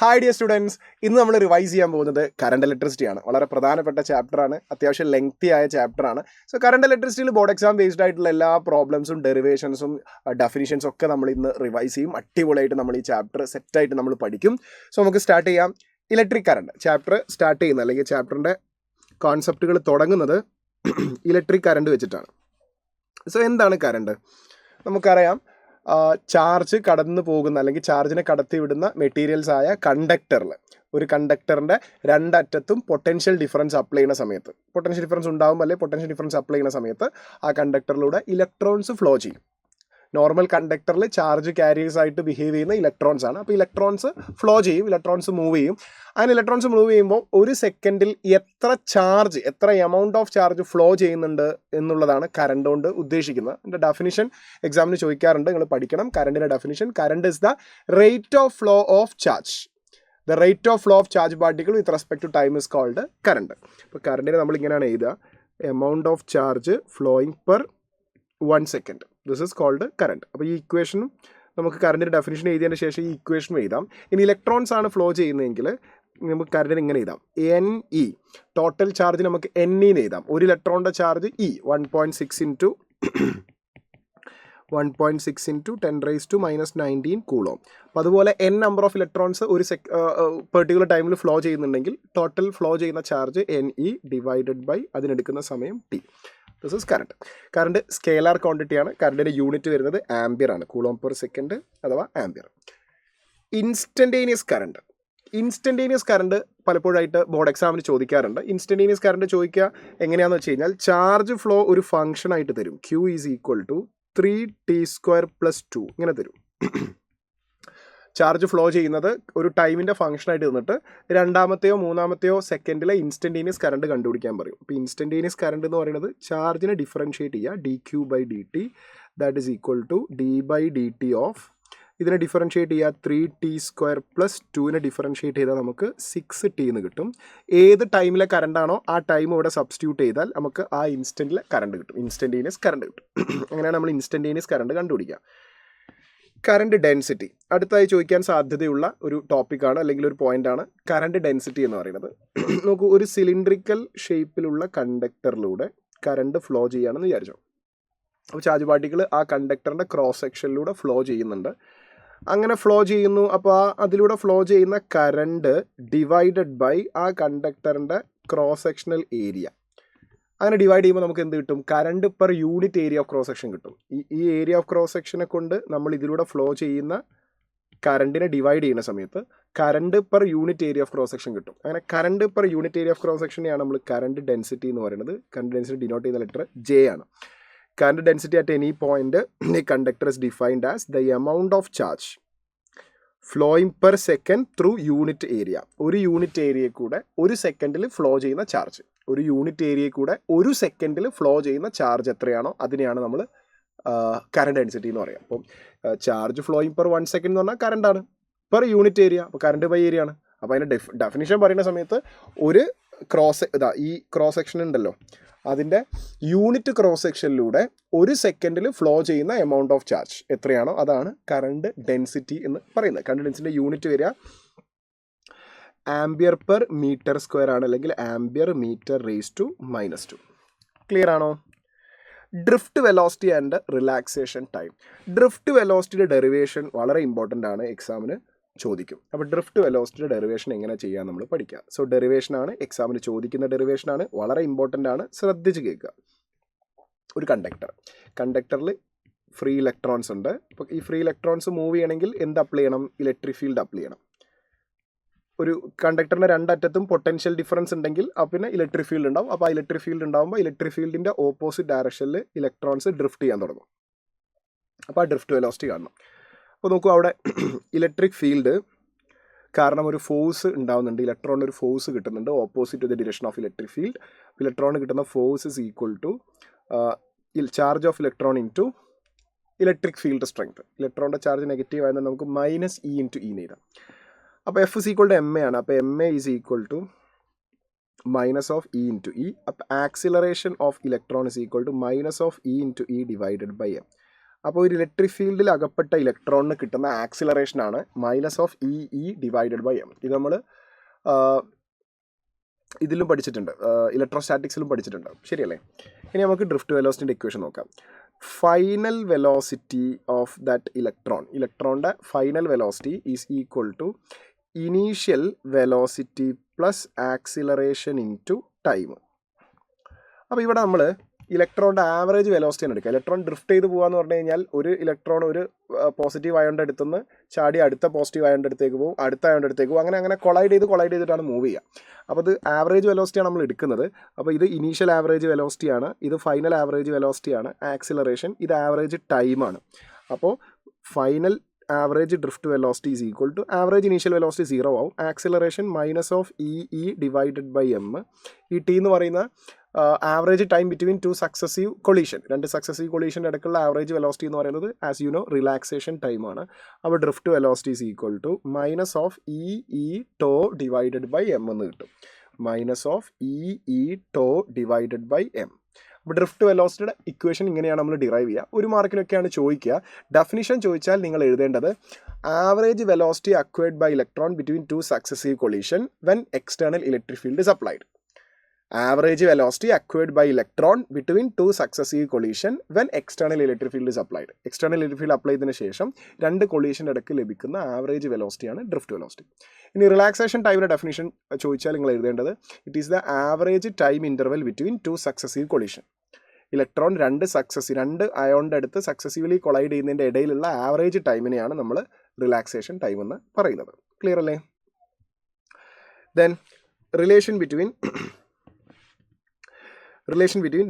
Hi dear students, ഇന്ന് നമ്മൾ revise ചെയ്യാൻ പോകുന്നത് കറണ്ട് ഇലക്ട്രിസിറ്റി ആണ്. വളരെ പ്രധാനപ്പെട്ട ചാപ്റ്ററാണ്, അത്യാവശ്യം ലെങ്തി ആയ ചാപ്റ്ററാണ്. സോ കറണ്ട് ഇലക്ട്രിസിറ്റിയിൽ ബോർഡ് എക്സാം ബേസ്ഡ് ആയിട്ടുള്ള എല്ലാ പ്രോബ്ലംസും ഡെറിവേഷൻസും ഡെഫിനിഷൻസും ഒക്കെ നമ്മൾ ഇന്ന് റിവൈസ് ചെയ്യും. അടിപൊളിയായിട്ട് നമ്മൾ ഈ ചാപ്റ്റർ സെറ്റായിട്ട് നമ്മൾ പഠിക്കും. സോ നമുക്ക് സ്റ്റാർട്ട് ചെയ്യാം. ഇലക്ട്രിക് കറണ്ട് ചാപ്റ്റർ സ്റ്റാർട്ട് ചെയ്യുന്നത് അല്ലെങ്കിൽ ചാപ്റ്ററിൻ്റെ കോൺസെപ്റ്റുകൾ തുടങ്ങുന്നത് ഇലക്ട്രിക് കറണ്ട് വെച്ചിട്ടാണ്. സോ എന്താണ് കറണ്ട്? നമുക്കറിയാം, ചാർജ് കടന്നു പോകുന്ന അല്ലെങ്കിൽ ചാർജിനെ കടത്തിവിടുന്ന മെറ്റീരിയൽസ് ആയ കണ്ടക്ടറിൽ ഒരു കണ്ടക്ടറിൻ്റെ രണ്ടറ്റത്തും പൊട്ടൻഷ്യൽ ഡിഫറൻസ് അപ്ലൈ ചെയ്യുന്ന സമയത്ത്, പൊട്ടൻഷ്യൽ ഡിഫറൻസ് ഉണ്ടാകുമ്പോൾ അല്ലെങ്കിൽ പൊട്ടൻഷ്യൽ ഡിഫറൻസ് അപ്ലൈ ചെയ്യുന്ന സമയത്ത് ആ കണ്ടക്ടറിലൂടെ ഇലക്ട്രോൺസ് ഫ്ലോ ചെയ്യും. നോർമൽ കണ്ടക്ടറിൽ ചാർജ് ക്യാരിയേഴ്സ് ആയിട്ട് ബിഹേവ് ചെയ്യുന്ന ഇലക്ട്രോൺസ് ആണ്. അപ്പോൾ ഇലക്ട്രോൺസ് ഫ്ലോ ചെയ്യും, ഇലക്ട്രോൺസ് മൂവ് ചെയ്യും. അങ്ങനെ ഇലക്ട്രോൺസ് മൂവ് ചെയ്യുമ്പോൾ ഒരു സെക്കൻഡിൽ എത്ര എമൗണ്ട് ഓഫ് ചാർജ് ഫ്ലോ ചെയ്യുന്നുണ്ട് എന്നുള്ളതാണ് കറണ്ട് കൊണ്ട് ഉദ്ദേശിക്കുന്നത്. അതിൻ്റെ ഡെഫിനിഷൻ എക്സാമിന് ചോദിക്കാറുണ്ട്, നിങ്ങൾ പഠിക്കണം. കറണ്ടിൻ്റെ definition: current is the rate of flow of charge. The rate of flow of charge particle with respect to time is called current. അപ്പോൾ കറണ്ടിനെ നമ്മൾ ഇങ്ങനെയാണ് എഴുതുക: amount of charge flowing per 1 second. This is called current. അപ്പോൾ ഈ ഇക്വേഷനും നമുക്ക് കറണ്ടിൻ്റെ definition എഴുതിയതിന് ശേഷം ഈ ഇക്വേഷനും എഴുതാം. ഇനി ഇലക്ട്രോൺസ് ആണ് ഫ്ലോ ചെയ്യുന്നതെങ്കിൽ നമുക്ക് കറണ്ടിന് ഇങ്ങനെ എഴുതാം: എൻ ഇ. ടോട്ടൽ ചാർജ് നമുക്ക് എൻ ഇന്ന് എഴുതാം. ഒരു ഇലക്ട്രോണിൻ്റെ ചാർജ് ഇ 1.6 ഇൻറ്റു 10⁻⁻⁹ കൂളോം. അപ്പോൾ അതുപോലെ എൻ നമ്പർ ഓഫ് ഇലക്ട്രോൺസ് ഒരു പെർട്ടിക്കുലർ ടൈമിൽ ഫ്ലോ ചെയ്യുന്നുണ്ടെങ്കിൽ ടോട്ടൽ ഫ്ലോ ചെയ്യുന്ന charge N E divided by അതിനെടുക്കുന്ന സമയം T. This is current. Current scalar ക്വാണ്ടിറ്റിയാണ്. കറണ്ടിൻ്റെ യൂണിറ്റ് വരുന്നത് ആംബിയർ ആണ്, കൂളോം പെർ സെക്കൻഡ് അഥവാ ആംബിയർ. ഇൻസ്റ്റൻറ്റേനിയസ് കറണ്ട് പലപ്പോഴായിട്ട് ബോർഡ് എക്സാമിന് ചോദിക്കാറുണ്ട്. ഇൻസ്റ്റൻറ്റേനിയസ് കറണ്ട് ചോദിക്കുക എങ്ങനെയാണെന്ന് വെച്ച് കഴിഞ്ഞാൽ, ചാർജ് ഫ്ലോ ഒരു ഫംഗ്ഷൻ ആയിട്ട് തരും. Q is equal to 3t² + 2 ഇങ്ങനെ തരും. ചാർജ് ഫ്ലോ ചെയ്യുന്നത് ഒരു ടൈമിൻ്റെ ഫംഗ്ഷനായിട്ട് തന്നിട്ട് രണ്ടാമത്തെയോ മൂന്നാമത്തെയോ സെക്കൻഡിലെ ഇൻസ്റ്റൻറ്റേനിയസ് കറണ്ട് കണ്ടുപിടിക്കാൻ പറയും. അപ്പോൾ ഇൻസ്റ്റൻറ്റേനിയസ് കറണ്ട് എന്ന് പറയുന്നത് ചാർജിനെ ഡിഫറൻഷ്യേറ്റ് ചെയ്യുക, dQ/dt that is equal to d/dt of, ഇതിനെ ഡിഫറൻഷ്യേറ്റ് ചെയ്യുക 3t² + 2നെ ഡിഫറൻഷ്യേറ്റ് ചെയ്താൽ നമുക്ക് 6t എന്ന് കിട്ടും. ഏത് ടൈമിലെ കറണ്ടാണോ ആ ടൈം ഇവിടെ സബ്സ്റ്റിറ്റ്യൂട്ട് ചെയ്താൽ നമുക്ക് ആ ഇൻസ്റ്റൻറ്റിലെ കറണ്ട് കിട്ടും, ഇൻസ്റ്റൻറ്റേനിയസ് കറണ്ട് കിട്ടും. അങ്ങനെയാണ് നമ്മൾ ഇൻസ്റ്റൻറ്റേനിയസ് കറണ്ട് കണ്ടുപിടിക്കുക. കറണ്ട് ഡെൻസിറ്റി അടുത്തായി ചോദിക്കാൻ സാധ്യതയുള്ള ഒരു ടോപ്പിക്കാണ് അല്ലെങ്കിൽ ഒരു പോയിൻ്റാണ് കറണ്ട് ഡെൻസിറ്റി എന്ന് പറയുന്നത്. നോക്കൂ, ഒരു സിലിണ്ട്രിക്കൽ ഷേപ്പിലുള്ള കണ്ടക്ടറിലൂടെ കറണ്ട് ഫ്ലോ ചെയ്യുകയാണെന്ന് വിചാരിച്ചോ. അപ്പോൾ ചാർജ് പാർട്ടിക്കിൾ ആ കണ്ടക്ടറിൻ്റെ ക്രോസ് സെക്ഷനിലൂടെ ഫ്ലോ ചെയ്യുന്നുണ്ട്. അങ്ങനെ ഫ്ലോ ചെയ്യുന്നു. അപ്പോൾ അതിലൂടെ ഫ്ലോ ചെയ്യുന്ന കറണ്ട് ഡിവൈഡഡ് ബൈ ആ കണ്ടക്ടറിൻ്റെ ക്രോസ് സെക്ഷണൽ ഏരിയ. അങ്ങനെ ഡിവൈഡ് ചെയ്യുമ്പോൾ നമുക്ക് എന്ത് കിട്ടും? Current per unit area of cross section കിട്ടും. ഈ ഏരിയ ഓഫ് ക്രോസ് സെക്ഷനെ കൊണ്ട് നമ്മൾ ഇതിലൂടെ ഫ്ലോ ചെയ്യുന്ന കറണ്ടിനെ ഡിവൈഡ് ചെയ്യുന്ന സമയത്ത് current per unit area of cross section കിട്ടും. അങ്ങനെ current per unit area of cross സെക്ഷനെയാണ് നമ്മൾ കറണ്ട് ഡെൻസിറ്റി എന്ന് പറയുന്നത്. കറണ്ട് ഡെൻസിറ്റി ഡിനോട്ട് ചെയ്യുന്ന ലെറ്റർ ജെ ആണ്. Current density at any point ഈ conductor is defined as the amount of charge flowing per second through unit area. ഒരു unit ഏരിയയിൽ കൂടെ ഒരു സെക്കൻഡിൽ ഫ്ലോ ചെയ്യുന്ന ചാർജ്, ഒരു യൂണിറ്റ് ഏരിയയിൽ കൂടെ ഒരു സെക്കൻഡിൽ ഫ്ലോ ചെയ്യുന്ന ചാർജ് എത്രയാണോ അതിനെയാണ് നമ്മൾ കറണ്ട് ഡെൻസിറ്റി എന്ന് പറയുക. അപ്പം ചാർജ് ഫ്ലോയിങ് പെർ 1 second എന്ന് പറഞ്ഞാൽ കറണ്ടാണ്, പെർ യൂണിറ്റ് ഏരിയ, അപ്പോൾ കറണ്ട് ബൈ ഏരിയ ആണ്. അപ്പോൾ അതിൻ്റെ ഡെഫിനിഷൻ പറയുന്ന സമയത്ത് ഒരു ഈ ക്രോസ് സെക്ഷൻ ഉണ്ടല്ലോ, അതിൻ്റെ യൂണിറ്റ് ക്രോസ് സെക്ഷനിലൂടെ ഒരു സെക്കൻഡിൽ ഫ്ലോ ചെയ്യുന്ന എമൗണ്ട് ഓഫ് ചാർജ് എത്രയാണോ അതാണ് കറണ്ട് ഡെൻസിറ്റി എന്ന് പറയുന്നത്. കറണ്ട് ഡെൻസിറ്റിൻ്റെ യൂണിറ്റ് വരിക ആംബിയർ പെർ മീറ്റർ സ്ക്വയർ ആണ്, അല്ലെങ്കിൽ ആംബിയർ മീറ്റർ (10⁻⁻²). ക്ലിയർ ആണോ? Drift velocity and relaxation time. Drift വെലോസിറ്റിയുടെ ഡെറിവേഷൻ വളരെ ഇമ്പോർട്ടൻ്റ് ആണ്, എക്സാമിന് ചോദിക്കും. അപ്പോൾ ഡ്രിഫ്റ്റ് വെലോസിറ്റിയുടെ ഡെറിവേഷൻ എങ്ങനെ ചെയ്യാൻ നമ്മൾ പഠിക്കുക. സോ ഡെറിവേഷനാണ് എക്സാമിന് ചോദിക്കുന്ന ഡെറിവേഷനാണ്, വളരെ ഇമ്പോർട്ടൻ്റ് ആണ്, ശ്രദ്ധിച്ച് കേൾക്കുക. ഒരു കണ്ടക്ടറിൽ ഫ്രീ ഇലക്ട്രോൺസ് ഉണ്ട്. അപ്പോൾ ഈ ഫ്രീ ഇലക്ട്രോൺസ് മൂവ് ചെയ്യണമെങ്കിൽ എന്ത് അപ്ലൈ ചെയ്യണം? ഇലക്ട്രിക് ഫീൽഡ് അപ്ലൈ ചെയ്യണം. ഒരു കണ്ടക്ടറിൻ്റെ രണ്ടറ്റത്തും പൊട്ടൻഷ്യൽ ഡിഫറൻസ് ഉണ്ടെങ്കിൽ പിന്നെ ഇലക്ട്രിക് ഫീൽഡ് ഉണ്ടാവും. അപ്പോൾ ആ ഇലക്ട്രിക് ഫീൽഡ് ഉണ്ടാകുമ്പോൾ ഇലക്ട്രിക് ഫീൽഡിൻ്റെ ഓപ്പോസിറ്റ് ഡയറക്ഷനിൽ ഇലക്ട്രോൺസ് ഡ്രിഫ്റ്റ് ചെയ്യാൻ തുടങ്ങും. അപ്പോൾ ആ ഡ്രിഫ്റ്റ് വെലോസിറ്റി കാണണം. അപ്പോൾ നോക്കൂ, അവിടെ ഇലക്ട്രിക് ഫീൽഡ് കാരണം ഒരു ഫോഴ്സ് ഉണ്ടാകുന്നുണ്ട്, ഇലക്ട്രോണിന് ഒരു ഫോഴ്സ് കിട്ടുന്നുണ്ട് opposite to the direction of electric field. ഇലക്ട്രോണിന് കിട്ടുന്ന force is equal to charge of electron into electric field strength. ഇലക്ട്രോണിൻ്റെ ചാർജ് നെഗറ്റീവ് ആയതുകൊണ്ട് നമുക്ക് -E × E എഴുതാം. അപ്പോൾ F is equal to MA ആണ്. അപ്പോൾ MA is equal to -E × E. അപ്പോൾ acceleration of electron is equal to -E × E divided by M. അപ്പോൾ ഒരു ഇലക്ട്രിക് ഫീൽഡിൽ അകപ്പെട്ട ഇലക്ട്രോണിന് കിട്ടുന്ന ആക്സിലറേഷനാണ് -e ഡിവൈഡഡ് ബൈ m. ഇത് നമ്മൾ ഇതിലും പഠിച്ചിട്ടുണ്ട്, ഇലക്ട്രോസ്റ്റാറ്റിക്സിലും പഠിച്ചിട്ടുണ്ട്, ശരിയല്ലേ? ഇനി നമുക്ക് ഡ്രിഫ്റ്റ് വെലോസിറ്റിൻ്റെ ഇക്വേഷൻ നോക്കാം. ഫൈനൽ വെലോസിറ്റി ഓഫ് ദാറ്റ് ഇലക്ട്രോണിൻ്റെ final velocity is equal to initial velocity plus acceleration into time. അപ്പോൾ ഇവിടെ നമ്മൾ ഇലക്ട്രോണിൻ്റെ ആവറേജ് വെലോസിറ്റിയാണ് എടുക്കുക. ഇലക്ട്രോൺ ഡ്രിഫ്റ്റ് ചെയ്ത് പോകാന്ന് പറഞ്ഞു കഴിഞ്ഞാൽ ഒരു ഇലക്ട്രോൺ ഒരു പോസിറ്റീവ് അയോണിൻ്റെ അടുത്തുനിന്ന് ചാടി അടുത്ത പോസിറ്റീവ് അയോണിൻ്റെ അടുത്തേക്ക് പോകും, അടുത്ത അയോണിൻ്റെ അടുത്തേക്ക് പോകും, അങ്ങനെ കൊളൈഡ് ചെയ്തിട്ടാണ് മൂവ് ചെയ്യുക. അപ്പോൾ ഇത് ആവറേജ് വെലോസിറ്റിയാണ് നമ്മൾ എടുക്കുന്നത്. അപ്പോൾ ഇത് ഇനീഷ്യൽ ആവറേജ് വെലോസിറ്റിയാണ്, ഇത് ഫൈനൽ ആവറേജ് വെലോസിറ്റിയാണ്. ആക്സിലറേഷൻ ഇത് ആവറേജ് ടൈമാണ്. അപ്പോൾ final average drift velocity is equal to average initial velocity 0 ആവും. Acceleration -e divided by m. ഈ ടി എന്ന് പറയുന്ന average time between 2 successive collision, 2 successive കൊളീഷൻ്റെ ഇടയ്ക്കുള്ള ആവറേജ് വെലോസിറ്റി എന്ന് പറയുന്നത് ആസ് യു നോ റിലാക്സേഷൻ ടൈമാണ്. അപ്പോൾ drift velocity is equal to -e tau divided by m എന്ന് കിട്ടും. -e tau divided by m. അപ്പോൾ ഡ്രിഫ്റ്റ് വെലോസിറ്റിയുടെ ഇക്വേഷൻ ഇങ്ങനെയാണ് നമ്മൾ ഡിറൈവ് ചെയ്യുക. ഒരു മാർക്കിനൊക്കെയാണ് ചോദിക്കുക. ഡെഫിനിഷൻ ചോദിച്ചാൽ നിങ്ങൾ എഴുതേണ്ടത് average velocity acquired by electron between 2 successive collision when external electric field is applied. Average velocity acquired by electron between 2 successive collision when external electric field is applied. External electric field apply ചെയ്തതിന് ശേഷം 2 കൊളീഷൻ്റെ ഇടയ്ക്ക് ലഭിക്കുന്ന average വെലോസിറ്റിയാണ് drift velocity. ഇനി relaxation ടൈമിൻ്റെ definition ചോദിച്ചാൽ നിങ്ങൾ എഴുതേണ്ടത് it is the average time interval between 2 successive collision. Electron 2 അയോണിൻ്റെ അടുത്ത് സക്സസീവ്ലി കൊളൈഡ് ചെയ്യുന്നതിൻ്റെ ഇടയിലുള്ള ആവറേജ് ടൈമിനെയാണ് നമ്മൾ റിലാക്സേഷൻ ടൈം എന്ന് പറയുന്നത്. ക്ലിയർ അല്ലേ? Then relation between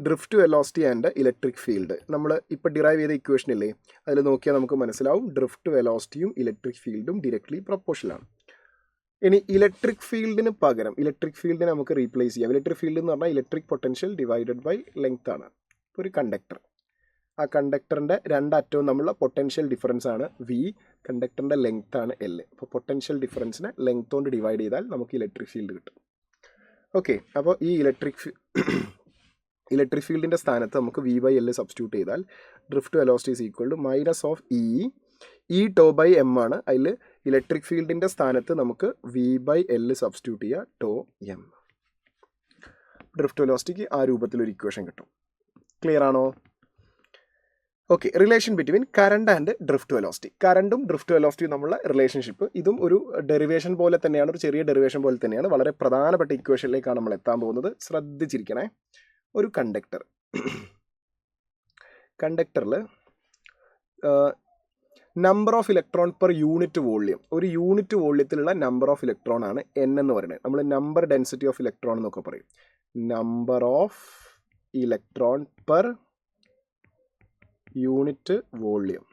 drift velocity and electric field നമ്മൾ ഇപ്പോൾ ഡിറൈവ് ചെയ്ത ഇക്വേഷൻ ഇല്ലേ, അതിൽ നോക്കിയാൽ നമുക്ക് മനസ്സിലാവും ഡ്രിഫ്റ്റ് വെലോസിറ്റിയും ഇലക്ട്രിക് ഫീൽഡും ഡയറക്ട്ലി പ്രൊപ്പോർഷണലാണ്. ഇനി ഇലക്ട്രിക് ഫീൽഡിന് പകരം ഇലക്ട്രിക് ഫീൽഡിനെ നമുക്ക് റീപ്ലേസ് ചെയ്യാം. ഇലക്ട്രിക് ഫീൽഡ് എന്ന് പറഞ്ഞാൽ electric potential divided by length ആണ്. ഒരു കണ്ടക്ടർ, ആ കണ്ടക്ടറിൻ്റെ 2 അറ്റവും തമ്മിലുള്ള പൊട്ടൻഷ്യൽ ഡിഫറൻസ് ആണ് v, കണ്ടക്ടറിൻ്റെ ലെങ്ത് ആണ് l. അപ്പോൾ പൊട്ടൻഷ്യൽ ഡിഫറൻസിനെ ലെങ്ത് കൊണ്ട് ഡിവൈഡ് ചെയ്താൽ നമുക്ക് ഇലക്ട്രിക് ഫീൽഡ് കിട്ടും. ഓക്കെ, അപ്പോൾ ഈ ഇലക്ട്രിക് ഫീൽഡിൻ്റെ സ്ഥാനത്ത് നമുക്ക് v/l സബ്സ്റ്റിറ്റ്യൂട്ട് ചെയ്താൽ drift velocity is equal to -e tau by m ആണ്. അതിൽ ഇലക്ട്രിക് ഫീൽഡിൻ്റെ സ്ഥാനത്ത് നമുക്ക് v/l സബ്സ്റ്റിറ്റ്യൂട്ട് ചെയ്യുക, ടോ m. ഡ്രിഫ്റ്റ് വെലോസിറ്റിക്ക് ആ രൂപത്തിലൊരു ഇക്വേഷൻ കിട്ടും. ക്ലിയർ ആണോ? Okay, relation between current and drift velocity. കറണ്ടും ഡ്രിഫ്റ്റ് വെലോസിറ്റിയും തമ്മിലുള്ള റിലേഷൻഷിപ്പ്, ഇതും ഒരു ഡെറിവേഷൻ പോലെ തന്നെയാണ്, ഒരു ചെറിയ ഡെറിവേഷൻ പോലെ തന്നെയാണ്. വളരെ പ്രധാനപ്പെട്ട ഇക്വേഷനിലേക്കാണ് നമ്മൾ എത്താൻ പോകുന്നത്. ശ്രദ്ധിച്ചിരിക്കണേ. ഒരു കണ്ടക്ടറിൽ number of electron per unit volume, ഒരു യൂണിറ്റ് വോള്യത്തിലുള്ള നമ്പർ ഓഫ് ഇലക്ട്രോൺ ആണ് n എന്ന് പറയുന്നത്. നമ്മൾ നമ്പർ ഡെൻസിറ്റി ഓഫ് ഇലക്ട്രോൺ എന്നൊക്കെ പറയും. Number of electron per unit volume,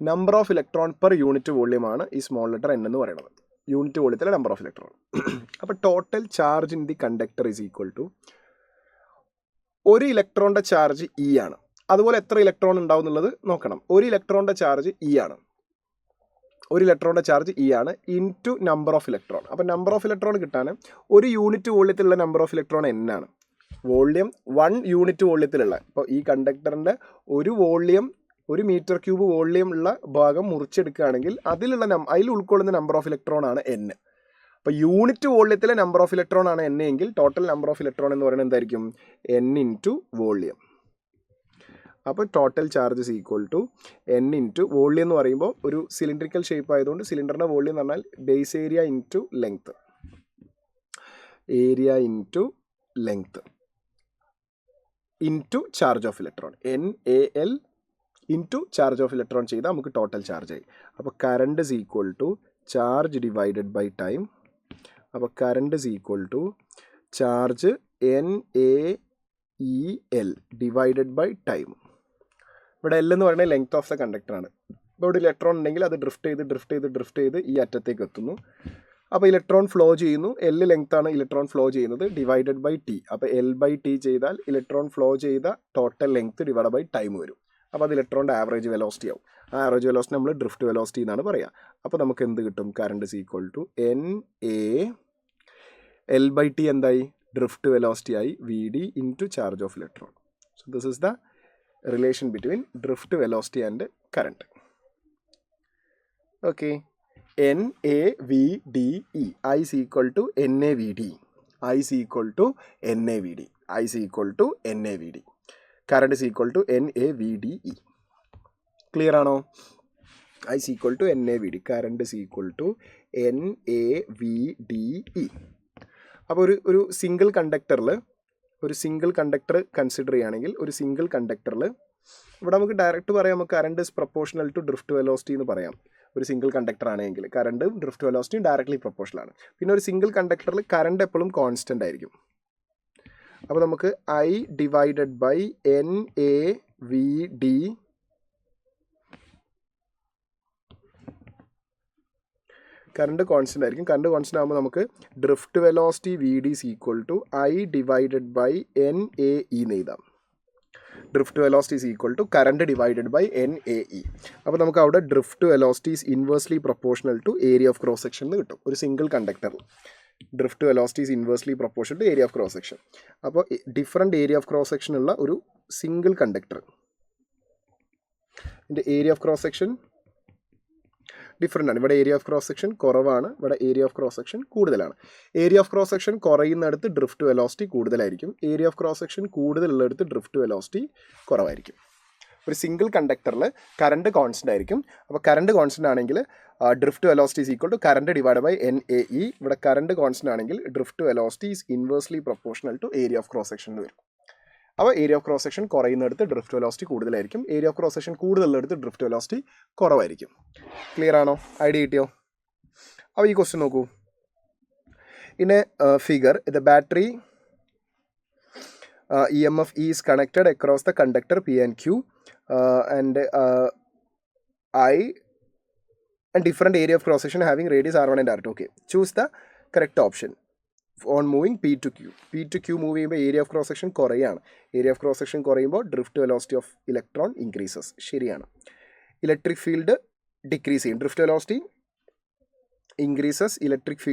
number of electron per unit വോള്യമാണ് ഈ സ്മോൾ ലെറ്റർ n എന്ന് പറയുന്നത്. യൂണിറ്റ് വോള്യത്തിലെ നമ്പർ ഓഫ് ഇലക്ട്രോൺ. അപ്പോൾ total charge in the conductor is equal to, ഒരു ഇലക്ട്രോണിൻ്റെ ചാർജ് E ആണ്. അതുപോലെ എത്ര ഇലക്ട്രോൺ ഉണ്ടാവും എന്നുള്ളത് നോക്കണം. ഒരു ഇലക്ട്രോണിൻ്റെ ചാർജ് E ആണ്. ഒരു ഇലക്ട്രോണിൻ്റെ ചാർജ് E ആണ് ഇൻറ്റു നമ്പർ ഓഫ് ഇലക്ട്രോൺ. അപ്പോൾ നമ്പർ ഓഫ് ഇലക്ട്രോൺ കിട്ടാൻ ഒരു യൂണിറ്റ് വോള്യത്തിലുള്ള നമ്പർ ഓഫ് ഇലക്ട്രോൺ n ആണ്. വോള്യം 1 യൂണിറ്റ് വോള്യത്തിലുള്ള, ഇപ്പോൾ ഈ കണ്ടക്ടറിൻ്റെ ഒരു വോള്യം, 1 മീറ്റർ ക്യൂബ് വോള്യം ഉള്ള ഭാഗം മുറിച്ചെടുക്കുകയാണെങ്കിൽ അതിൽ ഉൾക്കൊള്ളുന്ന നമ്പർ ഓഫ് ഇലക്ട്രോൺ ആണ് n. അപ്പോൾ യൂണിറ്റ് വോള്യത്തിലെ നമ്പർ ഓഫ് ഇലക്ട്രോൺ ആണ് n എങ്കിൽ ടോട്ടൽ നമ്പർ ഓഫ് ഇലക്ട്രോൺ എന്ന് പറയുന്നത് എന്തായിരിക്കും? n into volume. അപ്പോൾ total charge is equal to n into volume എന്ന് പറയുമ്പോൾ ഒരു സിലിണ്ടറിക്കൽ ഷേപ്പ് ആയതുകൊണ്ട് സിലിണ്ടറിൻ്റെ വോള്യം എന്ന് പറഞ്ഞാൽ base area into length, area into length into charge of electron, NaL into charge of electron ചെയ്താൽ നമുക്ക് ടോട്ടൽ ചാർജ് ആയി. അപ്പോൾ current is equal to charge divided by time. അപ്പോൾ current is equal to charge NaEL divided by time. ഇവിടെ L എന്ന് പറയുന്നത് length of the കണ്ടക്ടറാണ്. ഇപ്പോൾ ഇവിടെ ഇലക്ട്രോൺ ഉണ്ടെങ്കിൽ അത് ഡ്രിഫ്റ്റ് ചെയ്ത് ഈ അറ്റത്തേക്ക് എത്തുന്നു. അപ്പോൾ ഇലക്ട്രോൺ ഫ്ലോ ചെയ്യുന്നു. L ലെങ്ത് ആണ് ഇലക്ട്രോൺ ഫ്ലോ ചെയ്യുന്നത്, ഡിവൈഡഡ് ബൈ T. അപ്പോൾ L/T ചെയ്താൽ ഇലക്ട്രോൺ ഫ്ലോ ചെയ്ത total length divide by time വരും. അപ്പോൾ അത് ഇലക്ട്രോണിൻ്റെ ആവറേജ് വെലോസിറ്റി ആവും. ആ ആവറേജ് വെലോസിറ്റി നമ്മൾ ഡ്രിഫ്റ്റ് വെലോസിറ്റി എന്നാണ് പറയുക. അപ്പോൾ നമുക്ക് എന്ത് കിട്ടും? Current is equal to L/T എന്തായി? ഡ്രിഫ്റ്റ് വെലോസിറ്റി ആയി, VD into charge of electron. So this is the relation between drift velocity and current. Okay, NAVDE, I is equal to NAVD, I is equal to NAVD, I is equal to NAVD, current is equal to NAVDE. Clear ആണോ? I is equal to NAVD, current is equal to NAVDE. അപ്പോൾ ഒരു single conductor consider ചെയ്യുകയാണെങ്കിൽ ഒരു single കണ്ടക്ടറിൽ ഇവിടെ നമുക്ക് direct പറയാം, നമുക്ക് current is proportional to drift velocity എന്ന് പറയാം. ഒരു സിംഗിൾ കണ്ടക്ടർ ആണെങ്കിൽ കറണ്ടും ഡ്രിഫ്റ്റ് വെലോസിറ്റിയും ഡയറക്ട്ലി പ്രൊപ്പോർഷണൽ ആണ്. പിന്നെ ഒരു സിംഗിൾ കണ്ടക്ടറിൽ കറണ്ട് എപ്പോഴും കോൺസ്റ്റൻ്റ് ആയിരിക്കും. അപ്പോൾ നമുക്ക് I divided by NAVD current constant ആയിരിക്കും. കറണ്ട് കോൺസ്റ്റൻ്റ് ആകുമ്പോൾ നമുക്ക് drift velocity VD is equal to I divided by NAE എന്ന് എഴുതാം. Drift velocity is equal to current divided by NAE. അപ്പോൾ നമുക്ക് അവിടെ drift velocity is inversely proportional to area of cross section എന്ന് കിട്ടും. ഒരു സിംഗിൾ കണ്ടക്ടറിൽ drift velocity is inversely proportional to area of cross section. അപ്പോൾ different area of cross section ഉള്ള ഒരു സിംഗിൾ കണ്ടക്ടർ, ഇതിൻ്റെ area of cross section different ആണ്. ഇവിടെ ഏരിയ ഓഫ് ക്രോസ് സെക്ഷൻ കുറവാണ്, ഇവിടെ ഏരിയ ഓഫ് ക്രോസ് സെക്ഷൻ കൂടുതലാണ്. ഏരിയ ഓഫ് ക്രോസ് സെക്ഷൻ കുറയുന്നിടത്ത് ഡ്രിഫ്റ്റ് വെലോസിറ്റി കൂടുതലായിരിക്കും, ഏരിയ ഓഫ് ക്രോസ് സെക്ഷൻ കൂടുതലുള്ളിടത്ത് ഡ്രിഫ്റ്റ് വെലോസിറ്റി കുറവായിരിക്കും. ഒരു സിംഗിൾ കണ്ടക്ടറിൽ കറണ്ട് കോൺസ്റ്റൻ്റ് ആയിരിക്കും. അപ്പോൾ കറണ്ട് കോൺസ്റ്റൻ്റ് ആണെങ്കിൽ drift velocity is equal to current divide by NAE. ഇവിടെ കറണ്ട് കോൺസ്റ്റൻ്റ് ആണെങ്കിൽ drift velocity is inversely proportional to area of cross section എന്ന് വരും. അപ്പോൾ ഏരിയ ഓഫ് ക്രോസ് സെക്ഷൻ കുറയുന്നിടത്ത് ഡ്രിഫ്റ്റ് വെലോസിറ്റി കൂടുതലായിരിക്കും, ഏരിയ ഓഫ് ക്രോസ് സെക്ഷൻ കൂടുതലുള്ളിടത്ത് drift velocity കുറവായിരിക്കും. Clear ആണോ? ഐഡിയ കിട്ടിയോ? അപ്പോൾ ഈ ക്വസ്റ്റ്യൻ നോക്കൂ. In a figure the battery EMF E is connected across the conductor P and Q and I and different area of cross section having radius R1 and R2. Okay, choose the correct option on moving P to Q. P to Q move ചെയ്യുമ്പോൾ area of cross section കുറയാണ്. Area of cross section കുറയുമ്പോൾ drift velocity of electron increases. ശരിയാണ്. Electric field decrease ചെയ്യും. Drift velocity increases, electric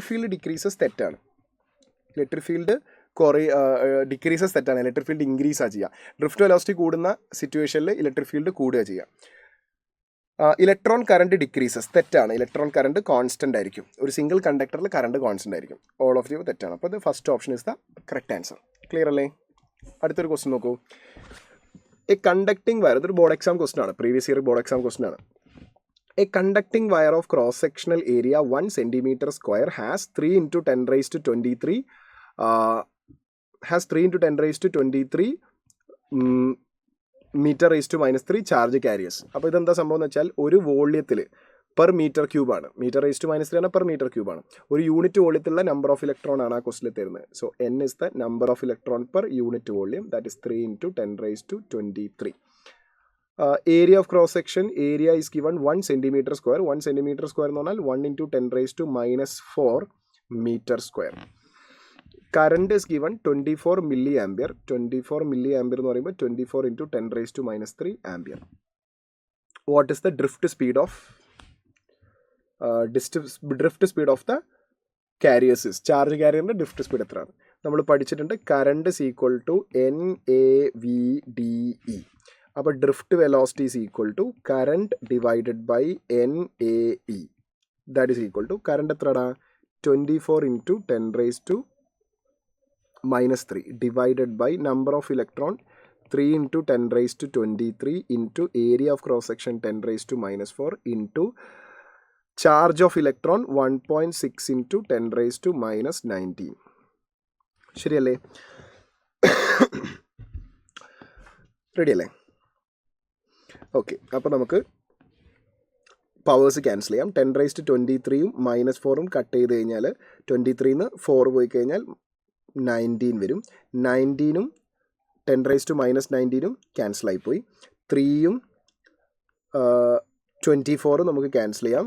field decreases തെറ്റാണ്. Electric field decreases തെറ്റാണ്. Electric field ഇൻക്രീസാണ് ചെയ്യുക. Drift velocity കൂടുന്ന സിറ്റുവേഷനിൽ ഇലക്ട്രിക് ഫീൽഡ് കൂടുക ചെയ്യുക. ഇലക്ട്രോൺ കറണ്ട് ഡിക്രീസസ് തെറ്റാണ്. ഇലക്ട്രോൺ കറണ്ട് കോൺസ്റ്റൻ്റ് ആയിരിക്കും. ഒരു സിംഗിൾ കണ്ടക്ടറിൽ കറണ്ട് കോൺസ്റ്റൻ്റ് ആയിരിക്കും. ഓൾ ഓഫ് ദി തെറ്റാണ്. അപ്പോൾ അത് first option is the correct answer. Clear അല്ലേ? അടുത്തൊരു ക്വസ്റ്റ്യൻ നോക്കൂ. എ കണ്ടക്ടിങ് വയർ, ഇതൊരു ബോർഡ് എക്സാം ക്വസ്റ്റ്യൻ ആണ്, previous year board exam question ആണ്. A conducting wire of cross sectional area 1 centimeter square has 3 into 10 raised to 23 meter raised to -3 charge carriers. അപ്പോൾ ഇതെന്താ സംഭവം എന്ന് വെച്ചാൽ ഒരു വോള്യത്തിൽ പെർ മീറ്റർ ക്യൂബാണ്. മീറ്റർ റേസ് ടു -3 ആണ്, പെർ മീറ്റർ ക്യൂബാണ്. ഒരു യൂണിറ്റ് വോള്യത്തിലുള്ള നമ്പർ ഓഫ് ഇലക്ട്രോൺ ആണ് ആ ക്വസ്റ്റിൽ തരുന്നത്. So N is the number of electron per unit volume, that is 3 into 10 raised to 23. Area of cross section area is given 1 centimeter square. 1 centimeter square എന്ന് പറഞ്ഞാൽ 1 into 10 raised to -4 meter square. Current is given 24 milliampere. 24 milliampere എന്ന് പറയുമ്പോൾ 24 into 10 raised to -3 ampere. What is the drift speed of the carriers? Charge കാരിയറിൻ്റെ drift speed എത്രയാണ്? നമ്മൾ പഠിച്ചിട്ടുണ്ട്. Current is equal to NAVDE. അപ്പോൾ drift velocity is equal to current divided by NAE. That is equal to current എത്രടാ? 24 into 10 raised to -3 divided by number of electron 3 into 10 raised to 23 into area of cross section 10 raised to -4 into charge of electron 1.6 into 10 raised to -19. ശരിയല്ലേ? Ready അല്ലേ? Okay, അപ്പോൾ നമുക്ക് powers cancel ചെയ്യാം. 10 raised to 23 -4 cut ചെയ്ത് കഴിഞ്ഞാൽ 23 4 പോയി കഴിഞ്ഞാൽ 19 വരും. 19 10 raised to -19 ക്യാൻസൽ ആയിപ്പോയി. 3 24 നമുക്ക് ക്യാൻസൽ ചെയ്യാം.